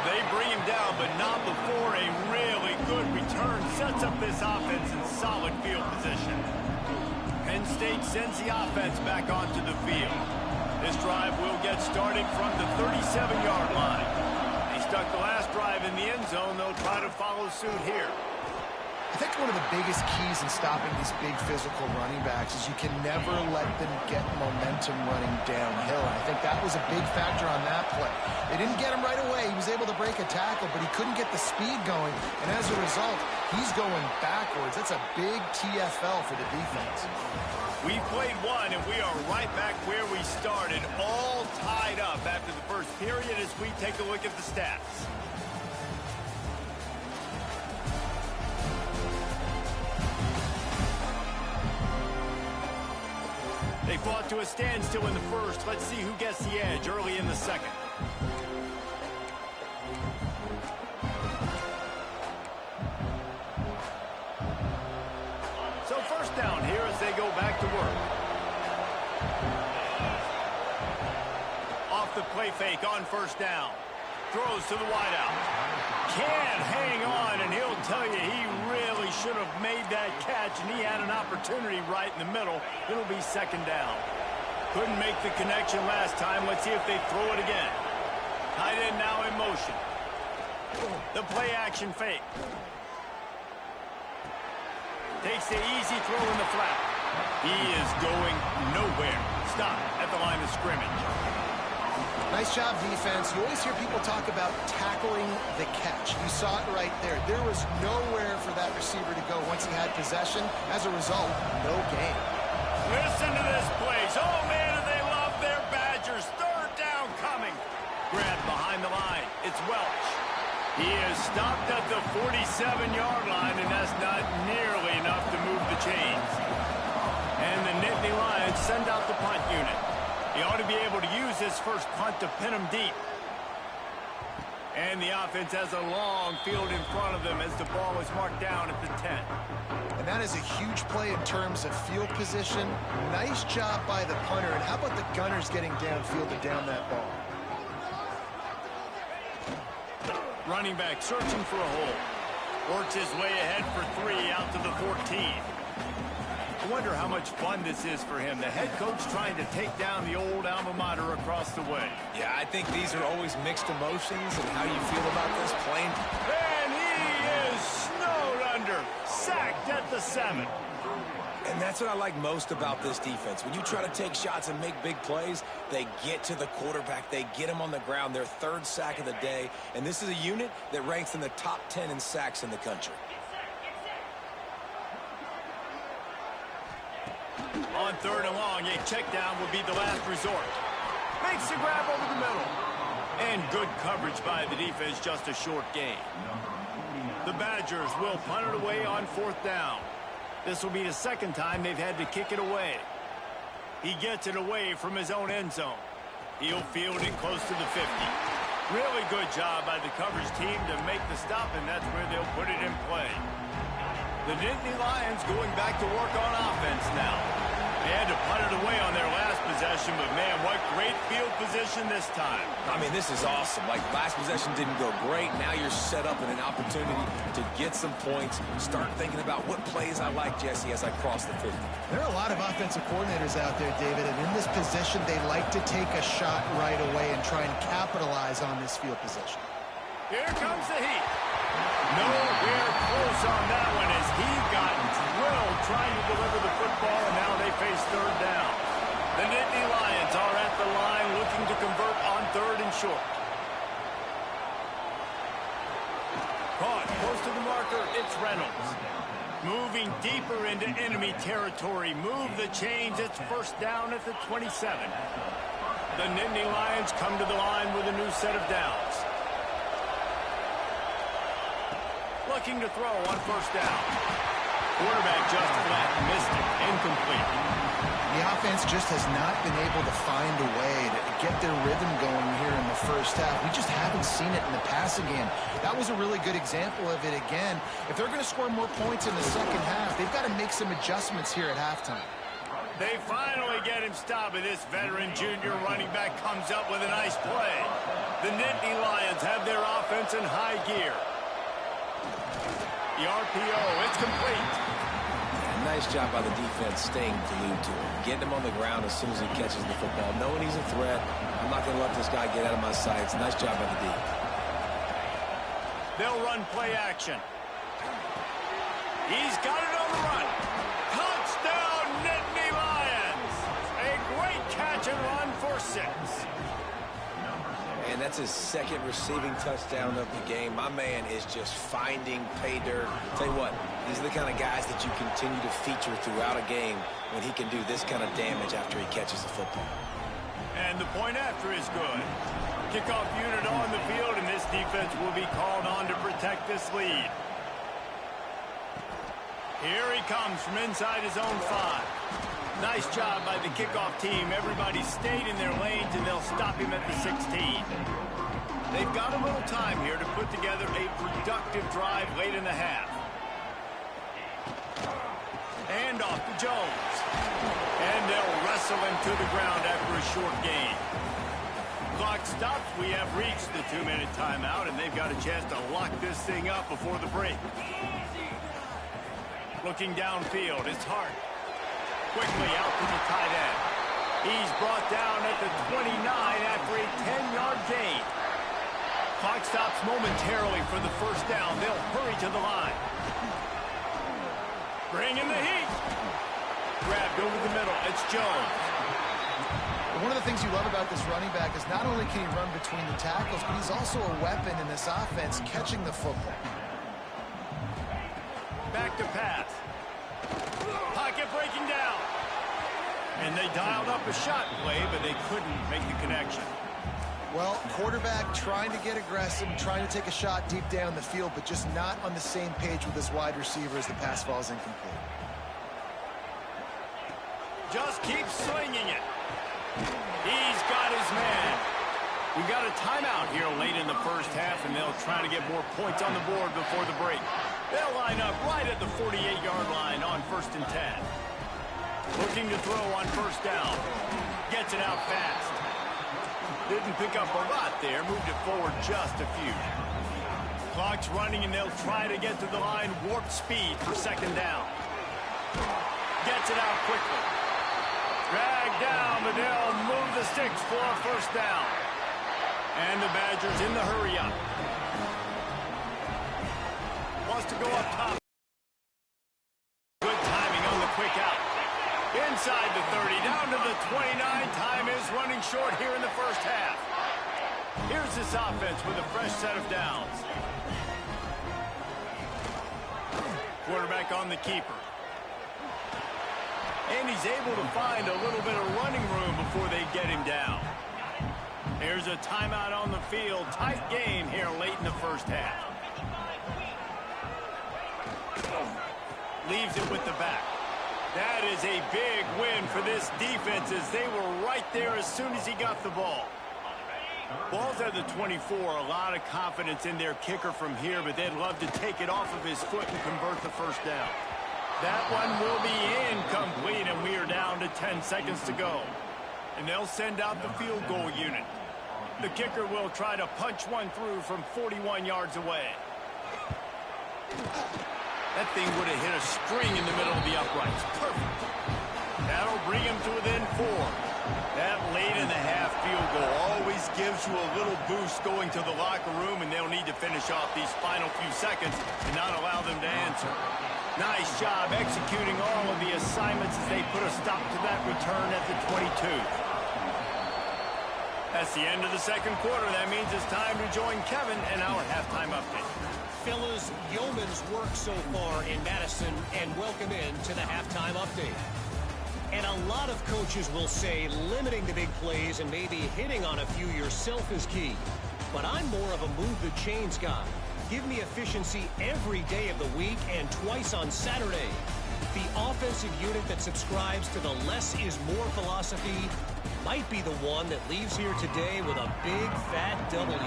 They bring him down, but not before a really good return sets up this offense in solid field position. Penn State sends the offense back onto the field. This drive will get started from the 37-yard line. They stuck the last drive in the end zone. They'll try to follow suit here. I think one of the biggest keys in stopping these big physical running backs is you can never let them get momentum running downhill. And I think that was a big factor on that play. They didn't get him right away. He was able to break a tackle, but he couldn't get the speed going. And as a result, he's going backwards. That's a big TFL for the defense. We played one, and we are right back where we started, all tied up after the first period as we take a look at the stats. They fought to a standstill in the first. Let's see who gets the edge early in the second. So first down here as they go back to work. Off the play fake on first down. Throws to the wideout. Can't hang on, and he'll tell you he really should have made that catch, and he had an opportunity right in the middle. It'll be second down. Couldn't make the connection last time. Let's see if they throw it again. Tight end now in motion. The play action fake. Takes the easy throw in the flat. He is going nowhere. Stop at the line of scrimmage. Nice job, defense. You always hear people talk about tackling the catch. You saw it right there. There was nowhere for that receiver to go once he had possession. As a result, no gain. Listen to this place. Oh, man, do they love their Badgers. Third down coming. Grab behind the line. It's Welch. He is stopped at the 47-yard line, and that's not nearly enough to move the chains. And the Nittany Lions send out the punt unit. He ought to be able to use this first punt to pin him deep. And the offense has a long field in front of them as the ball is marked down at the 10. And that is a huge play in terms of field position. Nice job by the punter. And how about the gunners getting downfield to down that ball? Running back searching for a hole. Works his way ahead for 3 out to the 14. I wonder how much fun this is for him. The head coach trying to take down the old alma mater across the way. Yeah, I think these are always mixed emotions and how you feel about this playing. And he is snowed under. Sacked at the 7. And that's what I like most about this defense. When you try to take shots and make big plays, they get to the quarterback. They get him on the ground. Their 3rd sack of the day. And this is a unit that ranks in the top 10 in sacks in the country. On 3rd and long, a check down will be the last resort. Makes the grab over the middle. And good coverage by the defense, just a short gain. The Badgers will punt it away on 4th down. This will be the 2nd time they've had to kick it away. He gets it away from his own end zone. He'll field it close to the 50. Really good job by the coverage team to make the stop, and that's where they'll put it in play. The Nittany Lions going back to work on offense now. They had to punt it away on their last possession, but man, what great field position this time. I mean, this is awesome. Like, last possession didn't go great. Now you're set up in an opportunity to get some points. Start thinking about what plays I like, Jesse, as I cross the 50. There are a lot of offensive coordinators out there, David, and in this position, they like to take a shot right away and try and capitalize on this field position. Here comes the heat. Nowhere close on that one as he got drilled trying to deliver the football, and now they face 3rd down. The Nittany Lions are at the line looking to convert on 3rd and short. Caught close to the marker, it's Reynolds. Moving deeper into enemy territory. Move the chains, it's 1st down at the 27. The Nittany Lions come to the line with a new set of downs. Looking to throw on first down. Quarterback just flat missed it. Incomplete. The offense just has not been able to find a way to get their rhythm going here in the first half. We just haven't seen it in the passing game. That was a really good example of it again. If they're going to score more points in the second half, they've got to make some adjustments here at halftime. They finally get him stopped, and this veteran junior running back comes up with a nice play. The Nittany Lions have their offense in high gear. The RPO, it's complete. Nice job by the defense staying glued to him, getting him on the ground as soon as he catches the football, knowing he's a threat. I'm not going to let this guy get out of my sights. Nice job by the D. They'll run play action. He's got it on the run. Touchdown, Nittany Lions. A great catch and run for 6. And that's his second receiving touchdown of the game. My man is just finding pay dirt. Tell you what, these are the kind of guys that you continue to feature throughout a game when he can do this kind of damage after he catches the football. And the point after is good. Kickoff unit on the field, and this defense will be called on to protect this lead. Here he comes from inside his own 5. Nice job by the kickoff team. Everybody stayed in their lanes, and they'll stop him at the 16. They've got a little time here to put together a productive drive late in the half. And off to Jones. And they'll wrestle him to the ground after a short gain. Clock stops. We have reached the 2-minute timeout, and they've got a chance to lock this thing up before the break. Looking downfield, it's Hart. Quickly out to the tight end. He's brought down at the 29 after a 10-yard gain. Clock stops momentarily for the first down. They'll hurry to the line. Bring in the heat. Grabbed over the middle. It's Jones. One of the things you love about this running back is not only can he run between the tackles, but he's also a weapon in this offense catching the football. Back to pass. Pocket breaking down. And they dialed up a shot play, but they couldn't make the connection. Well, quarterback trying to get aggressive, trying to take a shot deep down the field, but just not on the same page with his wide receiver as the pass falls incomplete. Just keep slinging it. He's got his man. We've got a timeout here late in the first half, and they'll try to get more points on the board before the break. They'll line up right at the 48-yard line on 1st and 10. Looking to throw on first down. Gets it out fast. Didn't pick up a lot there. Moved it forward just a few. Clock's running, and they'll try to get to the line. Warp speed for 2nd down. Gets it out quickly. Dragged down, but they'll move the sticks for a 1st down. And the Badgers in the hurry-up. Wants to go up top. Good timing on the quick out. Inside the 30, down to the 29. Time is running short here in the first half. Here's this offense with a fresh set of downs. Quarterback on the keeper. And he's able to find a little bit of running room before they get him down. Here's a timeout on the field. Tight game here late in the first half. Leaves it with the back. That is a big win for this defense as they were right there as soon as he got the ball. Ball's at the 24. A lot of confidence in their kicker from here, but they'd love to take it off of his foot and convert the 1st down. That one will be incomplete, and we are down to 10 seconds to go. And they'll send out the field goal unit. The kicker will try to punch one through from 41 yards away. That thing would have hit a string in the middle of the uprights. Perfect. That'll bring him to within 4. That late in the half field goal always gives you a little boost going to the locker room, and they'll need to finish off these final few seconds and not allow them to answer. Nice job executing all of the assignments as they put a stop to that return at the 22. That's the end of the 2nd quarter. That means it's time to join Kevin and our halftime update. Fellas, yeoman's work so far in Madison, and welcome in to the halftime update. And a lot of coaches will say limiting the big plays and maybe hitting on a few yourself is key. But I'm more of a move the chains guy. Give me efficiency every day of the week and twice on Saturday. The offensive unit that subscribes to the less is more philosophy might be the one that leaves here today with a big fat W.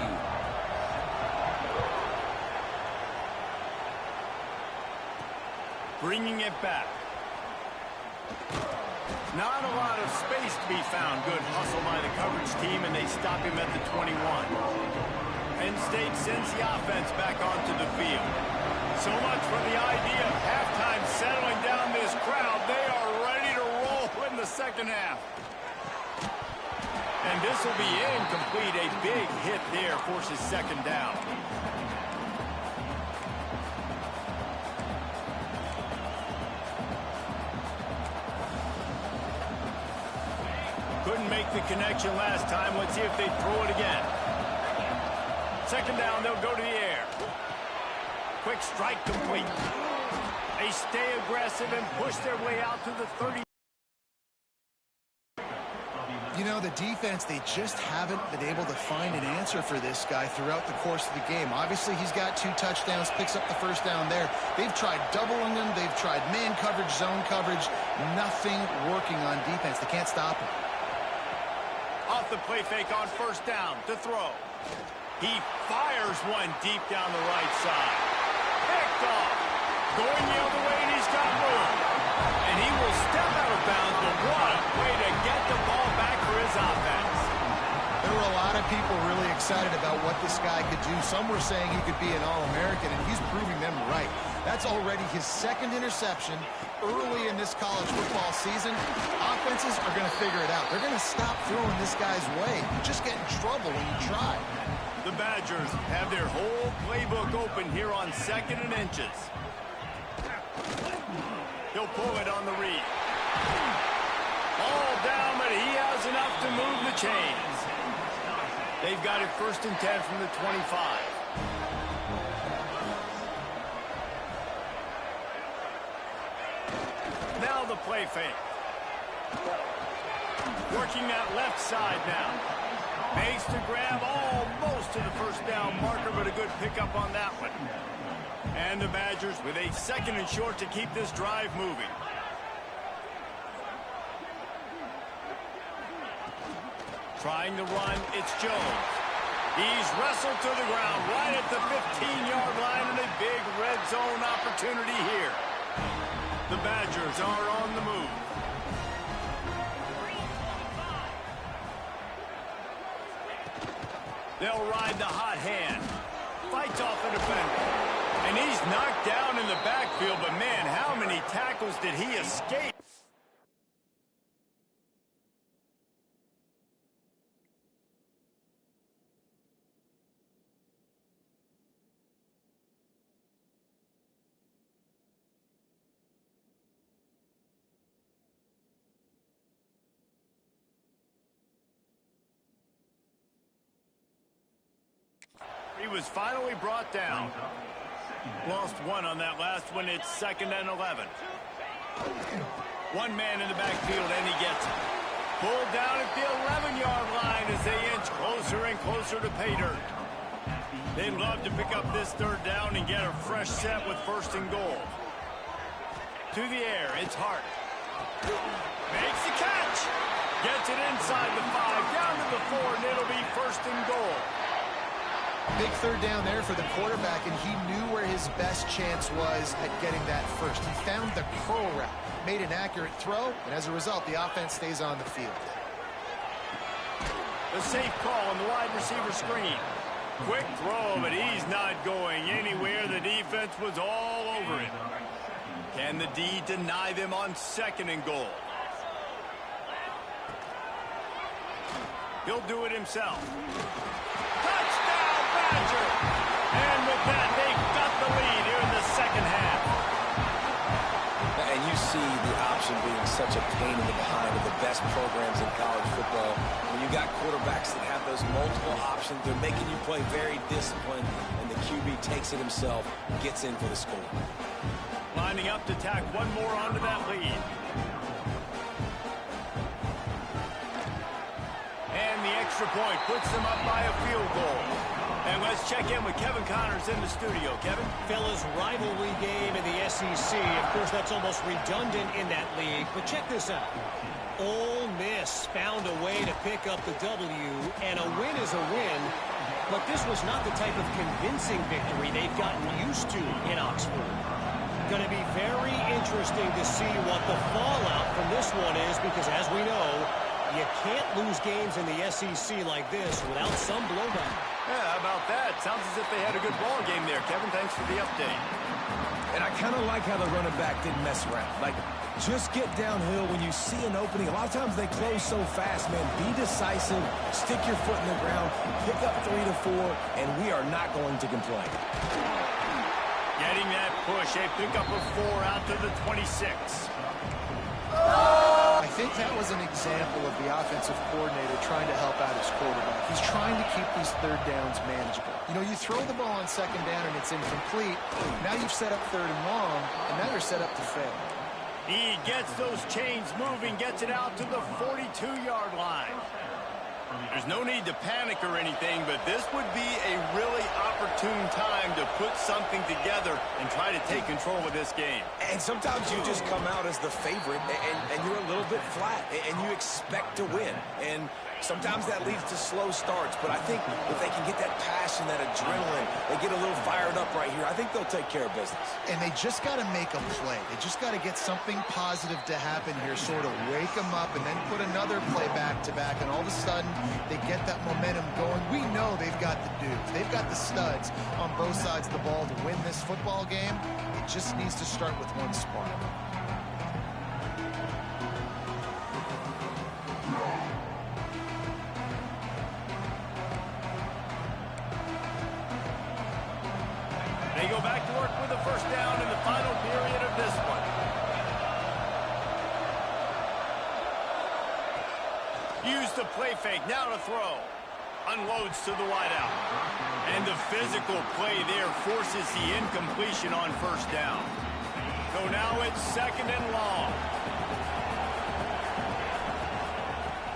Bringing it back. Not a lot of space to be found. Good hustle by the coverage team, and they stop him at the 21. Penn State sends the offense back onto the field. So much for the idea of halftime settling down this crowd. They are ready to roll in the second half. And this will be incomplete. A big hit there forces second down. Couldn't make the connection last time. Let's see if they throw it again. Second down, they'll go to the air. Quick strike complete. They stay aggressive and push their way out to the 30. You know, the defense, they just haven't been able to find an answer for this guy throughout the course of the game. Obviously, he's got 2 touchdowns, picks up the first down there. They've tried doubling him. They've tried man coverage, zone coverage. Nothing working on defense. They can't stop him. Off the play fake on first down to throw. He fires one deep down the right side. Picked off. Going the other way, and he's got room. And he will step out of bounds, but what a way to get the ball back for his offense. There were a lot of people really excited about what this guy could do. Some were saying he could be an All-American, and he's proving them right. That's already his second interception early in this college football season. Offenses are going to figure it out. They're going to stop throwing this guy's way. You just get in trouble when you try. The Badgers have their whole playbook open here on 2nd and inches. He'll pull it on the read. Ball down, but he has enough to move the chains. They've got it 1st and 10 from the 25. Now the play fake. Working that left side now. Makes the grab almost to the first down marker, but a good pickup on that one. And the Badgers with a 2nd and short to keep this drive moving. Trying to run, it's Jones. He's wrestled to the ground right at the 15-yard line, and a big red zone opportunity here. The Badgers are on the move. They'll ride the hot hand. Fights off a defender. And he's knocked down in the backfield, but man, how many tackles did he escape? He was finally brought down. Lost one on that last one. It's 2nd and 11. One man in the backfield, and he gets it. Pulled down at the 11-yard line as they inch closer and closer to pay dirt. They'd love to pick up this 3rd down and get a fresh set with 1st and goal. To the air, it's Hart. Makes the catch. Gets it inside the 5, down to the 4, and it'll be 1st and goal. Big 3rd down there for the quarterback, and he knew where his best chance was at getting that first. He found the curl route, made an accurate throw, and as a result, the offense stays on the field. The safe call on the wide receiver screen. Quick throw, but he's not going anywhere. The defense was all over him. Can the D deny them on 2nd and goal? He'll do it himself. Touchdown, Badger! And with that, they've got the lead here in the 2nd half. And you see the option being such a pain in the behind of the best programs in college football. When you got quarterbacks that have those multiple options, they're making you play very disciplined, and the QB takes it himself, gets in for the score. Lining up to tack one more onto that lead. And the extra point puts them up by a field goal. And let's check in with Kevin Connors in the studio. Kevin? Fellas, rivalry game in the SEC. Of course, that's almost redundant in that league. But check this out. Ole Miss found a way to pick up the W, and a win is a win. But this was not the type of convincing victory they've gotten used to in Oxford. Going to be very interesting to see what the fallout from this one is, because as we know, you can't lose games in the SEC like this without some blowback. Yeah, how about that? Sounds as if they had a good ball game there, Kevin. Thanks for the update. And I kind of like how the running back didn't mess around. Like, just get downhill when you see an opening. A lot of times they close so fast, man. Be decisive, stick your foot in the ground, pick up 3 to 4, and we are not going to complain. Getting that push, a pickup of 4 out to the 26. I think that was an example of the offensive coordinator trying to help out his quarterback. He's trying to keep these third downs manageable. You know, you throw the ball on second down and it's incomplete. Now you've set up third and long, and now you're set up to fail. He gets those chains moving, gets it out to the 42-yard line. There's no need to panic or anything, but this would be a really opportune time to put something together and try to take control of this game. And sometimes you just come out as the favorite, and you're a little bit flat, and you expect to win. And sometimes that leads to slow starts, but I think if they can get that passion, that adrenaline, they get a little fired up right here, I think they'll take care of business. And they just got to make a play. They just got to get something positive to happen here, sort of wake them up, and then put another play back-to-back, and all of a sudden they get that momentum going. We know they've got the dudes. They've got the studs on both sides of the ball to win this football game. It just needs to start with one spark. They go back to work with a first down in the final period of this one. Use the play fake, now to throw. Unloads to the wideout. And the physical play there forces the incompletion on first down. So now it's second and long.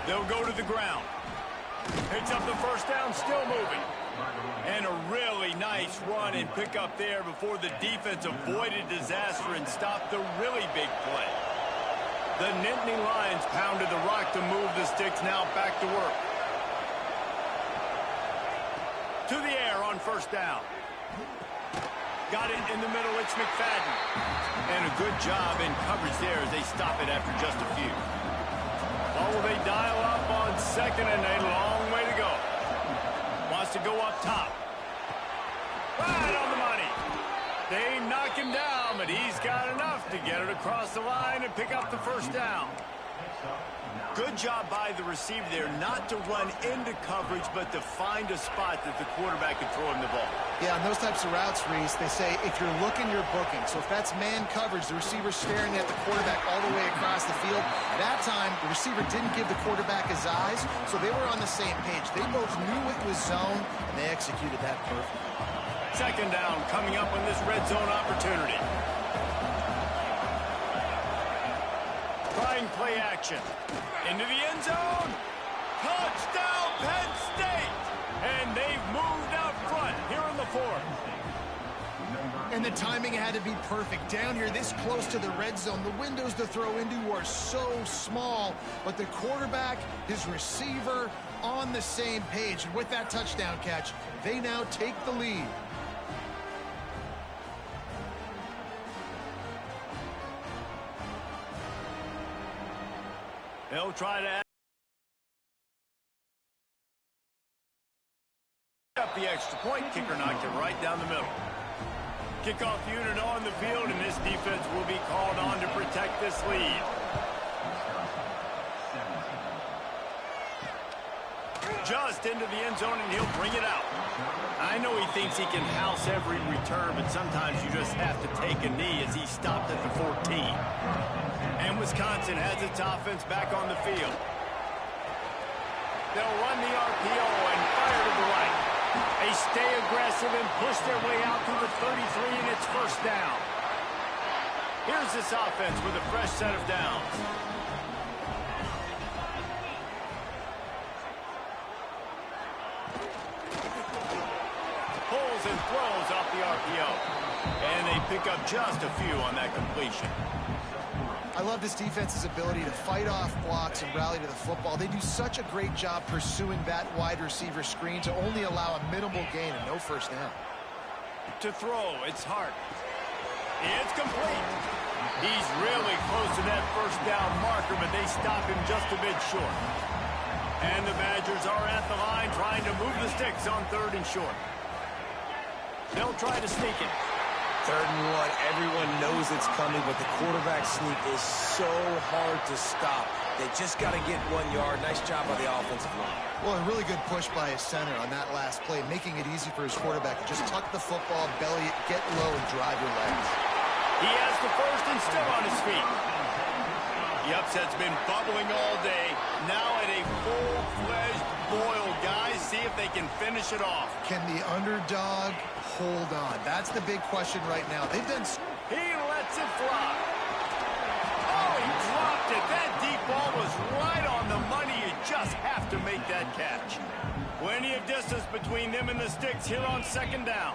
They'll go to the ground. Picks up the first down, still moving. And a really nice run and pick up there before the defense avoided disaster and stopped the really big play. The Nittany Lions pounded the rock to move the sticks, now back to work. To the air on first down. Got it in the middle, it's McFadden. And a good job in coverage there as they stop it after just a few. Oh, they dial up on second and a long way to go. Wants to go up top. Right on the money. They knock him down, but he's got enough to get it across the line and pick up the first down. Good job by the receiver there, not to run into coverage, but to find a spot that the quarterback can throw him the ball. Yeah, on those types of routes, Reese, they say if you're looking, you're booking. So if that's man coverage, the receiver's staring at the quarterback all the way across the field. At that time, the receiver didn't give the quarterback his eyes, so they were on the same page. They both knew it was zone, and they executed that perfectly. Second down coming up on this red zone opportunity. Trying play action. Into the end zone. Touchdown, Penn State! And they've moved out front here in the fourth. And the timing had to be perfect. Down here, this close to the red zone, the windows to throw into are so small. But the quarterback, his receiver, on the same page. And with that touchdown catch, they now take the lead. They'll try to up the extra point. Kicker knocked it right down the middle. Kickoff unit on the field, and this defense will be called on to protect this lead. Just into the end zone, and he'll bring it out. I know he thinks he can house every return, but sometimes you just have to take a knee as he stopped at the 14. And Wisconsin has its offense back on the field. They'll run the RPO and fire to the right. They stay aggressive and push their way out to the 33, and it's first down. Here's this offense with a fresh set of downs. and throws off the RPO. And they pick up just a few on that completion. I love this defense's ability to fight off blocks and rally to the football. They do such a great job pursuing that wide receiver screen to only allow a minimal gain and no first down. To throw, it's Hart. It's complete. He's really close to that first down marker, but they stop him just a bit short. And the Badgers are at the line trying to move the sticks on 3rd and short. They'll try to sneak it. 3rd and 1. Everyone knows it's coming, but the quarterback sneak is so hard to stop. They just got to get 1 yard. Nice job by the offensive line. Well, a really good push by his center on that last play, making it easy for his quarterback to just tuck the football, belly it, get low, and drive your legs. He has the first and still on his feet. The upset's been bubbling all day. Now at a full-fledged boil. Guys, see if they can finish it off. Can the underdog hold on? That's the big question right now. They've done... He lets it fly. Oh, he dropped it. That deep ball was right on the money. You just have to make that catch. Plenty of distance between them and the sticks here on 2nd down.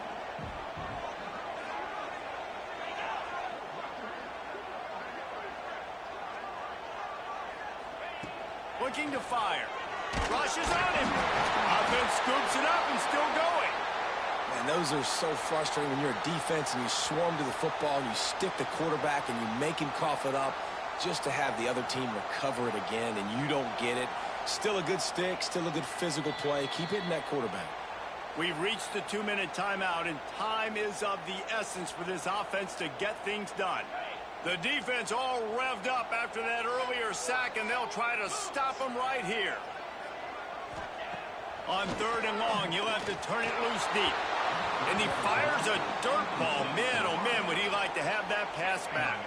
Looking to fire. Rushes on him. Offense scoops it up and still going. Man, those are so frustrating when you're a defense and you swarm to the football and you stick the quarterback and you make him cough it up just to have the other team recover it again and you don't get it. Still a good stick, still a good physical play. Keep hitting that quarterback. We've reached the 2-minute timeout, and time is of the essence for this offense to get things done. The defense all revved up after that earlier sack, and they'll try to stop them right here. On 3rd and long, he'll have to turn it loose deep. And he fires a dirt ball. Man, oh man, would he like to have that pass back.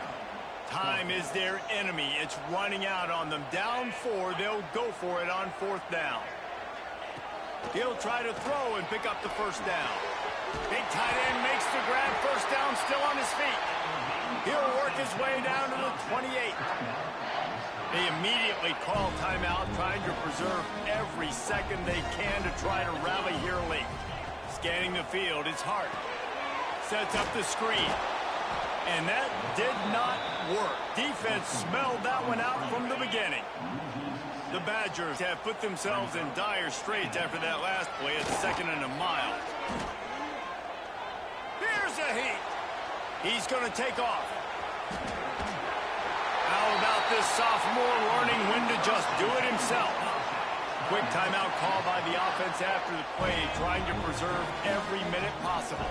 Time is their enemy. It's running out on them. Down 4, they'll go for it on 4th down. He'll try to throw and pick up the first down. Big tight end makes the grab. First down, still on his feet. He'll work his way down to the 28. They immediately call timeout, trying to preserve every second they can to try to rally here late. Scanning the field, it's Hart. Sets up the screen. And that did not work. Defense smelled that one out from the beginning. The Badgers have put themselves in dire straits after that last play at 2nd and a mile. Here's a heat. He's going to take off. How about this sophomore learning when to just do it himself? Quick timeout call by the offense after the play, trying to preserve every minute possible.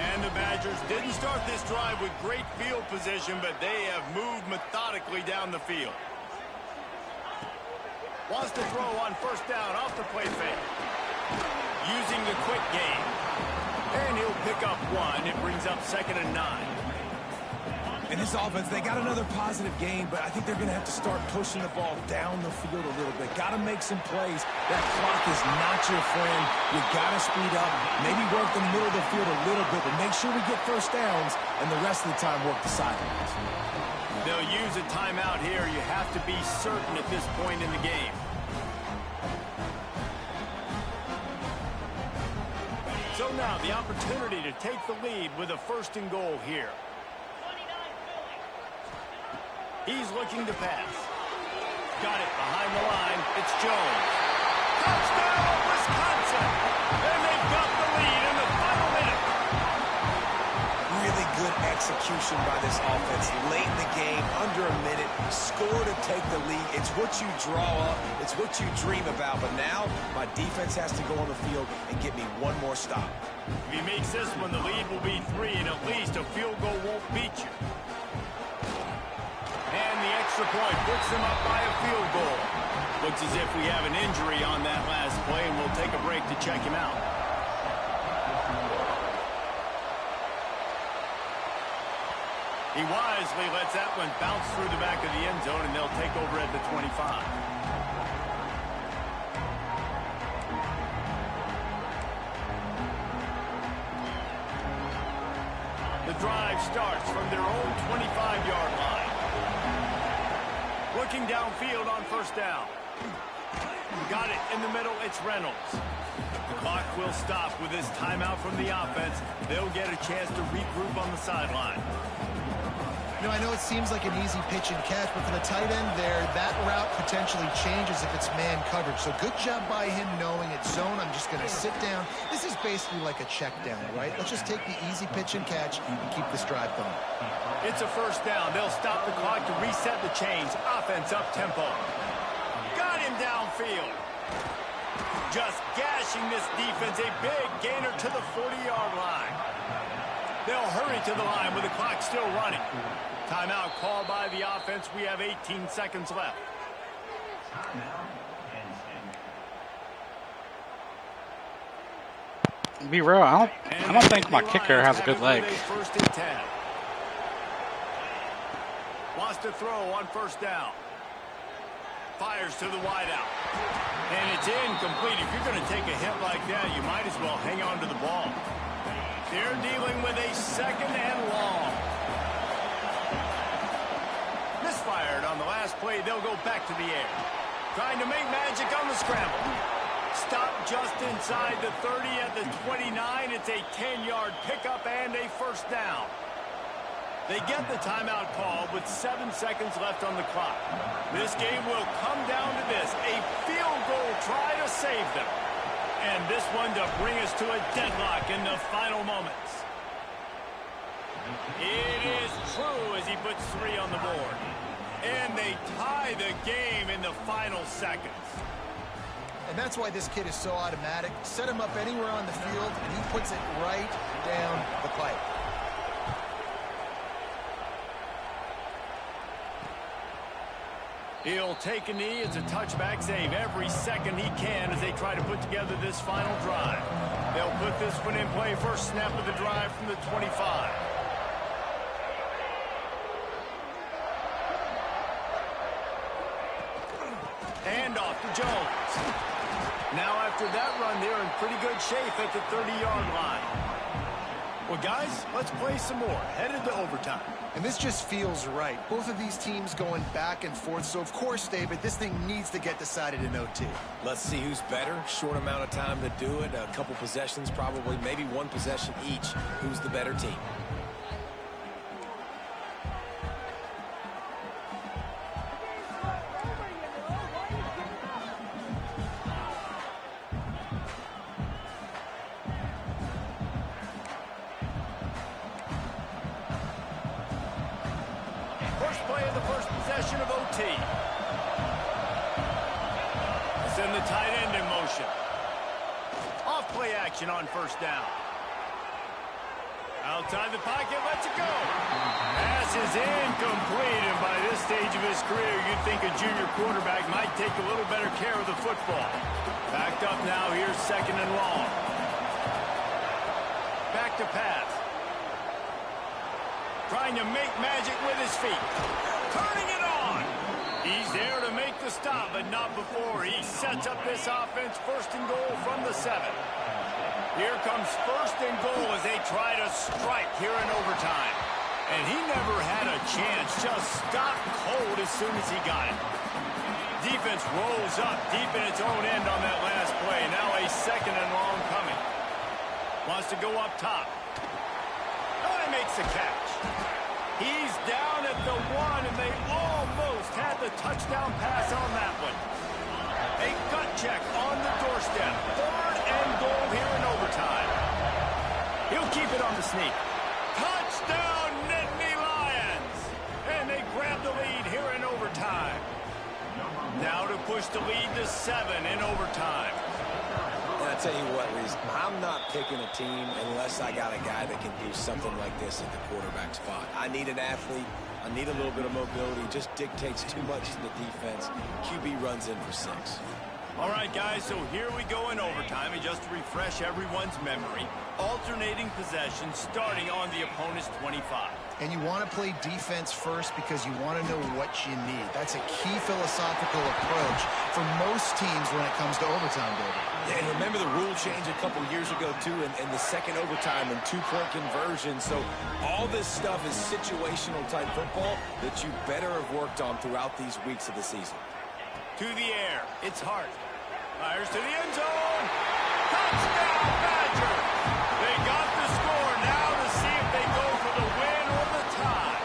And the Badgers didn't start this drive with great field position, but they have moved methodically down the field. Wants to throw on 1st down off the play fake. Using the quick game. And he'll pick up 1. It brings up 2nd and 9. In this offense, they got another positive game, but I think they're going to have to start pushing the ball down the field a little bit. Got to make some plays. That clock is not your friend. You got to speed up, maybe work the middle of the field a little bit, but make sure we get first downs, and the rest of the time work the sidelines. They'll use a timeout here. You have to be certain at this point in the game. So now the opportunity to take the lead with a 1st and goal here. He's looking to pass. Got it behind the line. It's Jones. Touchdown, Wisconsin! And they've got the lead in the final minute. Really good execution by this offense. Late in the game, under a minute, score to take the lead. It's what you draw up. It's what you dream about. But now, my defense has to go on the field and get me one more stop. If he makes this one, the lead will be 3, and at least a field goal won't beat you. And the extra point puts them up by a field goal. Looks as if we have an injury on that last play, and we'll take a break to check him out. He wisely lets that one bounce through the back of the end zone, and they'll take over at the 25. The drive starts from their own 25-yard line. Looking downfield on 1st down. Got it in the middle. It's Reynolds. The Clock will stop with this timeout from the offense. They'll get a chance to regroup on the sideline. You know, I know it seems like an easy pitch and catch, but for the tight end there, that route potentially changes if it's man coverage. So good job by him knowing it's zone. I'm just going to sit down. This is basically like a check down, right? Let's just take the easy pitch and catch and keep this drive going. It's a first down. They'll stop the clock to reset the chains. Offense up tempo. Got him downfield. Just gashing this defense. A big gainer to the 40-yard line. They'll hurry to the line with the clock still running. Timeout called by the offense. We have 18 seconds left. Be real, I don't think my kicker has a good leg. First and 10. Wants to throw on first down. Fires to the wideout. And it's incomplete. If you're going to take a hit like that, you might as well hang on to the ball. They're dealing with a second and long. Misfired on the last play. They'll go back to the air. Trying to make magic on the scramble. Stop just inside the 30 at the 29. It's a 10-yard pickup and a first down. They get the timeout call with 7 seconds left on the clock. This game will come down to this. A field goal try to save them. And this one to bring us to a deadlock in the final moments. It is true as he puts 3 on the board. And they tie the game in the final seconds. And that's why this kid is so automatic. Set him up anywhere on the field, and he puts it right down the pipe. He'll take a knee. It's a touchback save every second he can as they try to put together this final drive. They'll put this one in play. First snap of the drive from the 25. And off to Jones. Now after that run, they're in pretty good shape at the 30-yard line. Well, guys, let's play some more. Headed to overtime. And this just feels right. Both of these teams going back and forth. So, of course, David, this thing needs to get decided in OT. Let's see who's better. Short amount of time to do it. A couple possessions, probably maybe one possession each. Who's the better team? On first down. Outside the pocket, lets it go. Pass is incomplete, and by this stage of his career, you'd think a junior quarterback might take a little better care of the football. Backed up now, here's second and long. Back to pass. Trying to make magic with his feet. Turning it on. He's there to make the stop, but not before. He sets up this offense first and goal from the 7. Here comes first and goal as they try to strike here in overtime. And he never had a chance, just stopped cold as soon as he got it. Defense rolls up deep in its own end on that last play. Now a second and long coming. Wants to go up top. Oh, he makes the catch. He's down at the 1, and they almost had the touchdown pass on that one. A gut check on the doorstep. Third and goal here in overtime. He'll keep it on the sneak. Touchdown, Nittany Lions! And they grab the lead here in overtime. Now to push the lead to 7 in overtime. And I tell you what, Reese, I'm not picking a team unless I got a guy that can do something like this at the quarterback spot. I need an athlete. I need a little bit of mobility. Just dictates too much to the defense. QB runs in for 6. All right, guys, so here we go in overtime. And just to refresh everyone's memory, alternating possessions starting on the opponent's 25. And you want to play defense first because you want to know what you need. That's a key philosophical approach for most teams when it comes to overtime, David. Yeah, and remember the rule change a couple years ago, too, in the second overtime and 2-point conversion. So all this stuff is situational type football that you better have worked on throughout these weeks of the season. To the air. It's Hart. Fires to the end zone. Touchdown, Badger! They got the score. Now to see if they go for the win or the tie.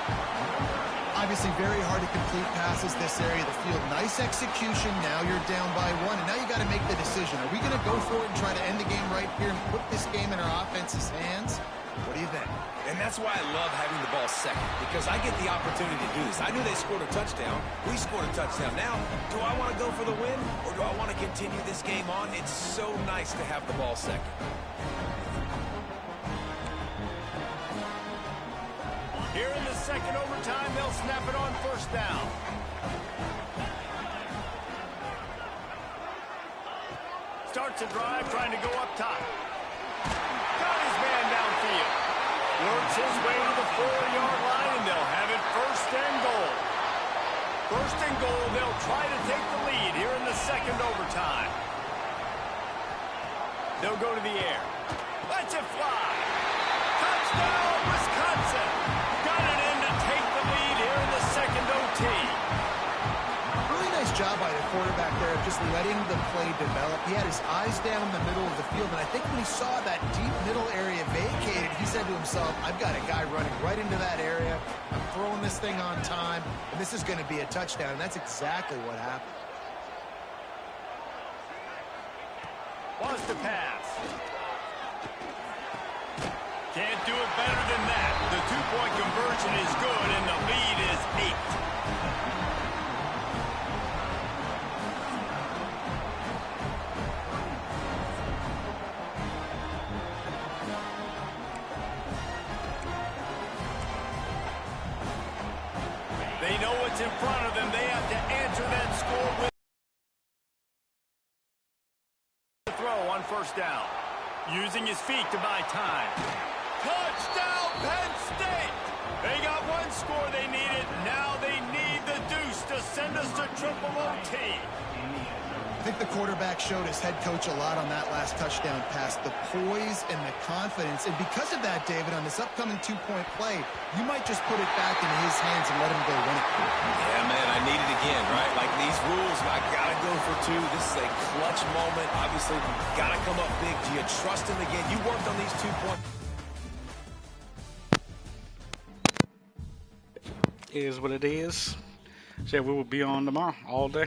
Obviously very hard to complete passes this area of the field. Nice execution. Now you're down by 1, and now you got to make the decision. Are we going to go for it and try to end the game right here and put this game in our offense's hands? What do you think? And that's why I love having the ball second, because I get the opportunity to do this. I knew they scored a touchdown. We scored a touchdown. Now, do I want to go for the win, or do I want to continue this game on? It's so nice to have the ball second. Here in the second overtime, they'll snap it on first down. Starts a drive trying to go up top. Got his man downfield. Works his way to the 4-yard line, and they'll have it first and goal. First and goal, they'll try to take the lead here in the second overtime. They'll go to the air. Let's it fly. Touchdown, Wisconsin. Got it in to take the lead here in the second OT. Really nice job by the quarterback there of just letting the play develop. He had his eyes down the middle of the field, and I think when he saw that deep middle area vacated, he said to himself, I've got a guy running right into that area. I'm throwing this thing on time, and this is going to be a touchdown, and that's exactly what happened. Wants to pass. Can't do it better than that. The two-point conversion is good, and the lead is 8. They know what's in front of them. They have to answer that score with the throw on first down. Using his feet to buy time. Touchdown, Penn State! They got one score they needed. Now they need the deuce to send us to triple OT. I think the quarterback showed his head coach a lot on that last touchdown pass, the poise and the confidence. And because of that, David, on this upcoming two-point play, you might just put it back into his hands and let him go win it. Yeah, man, I need it again, right? Like these rules, I got to go for 2. This is a clutch moment. Obviously, got to come up big. Do you trust him again? You worked on these 2 points. Is what it is. So we will be on tomorrow all day.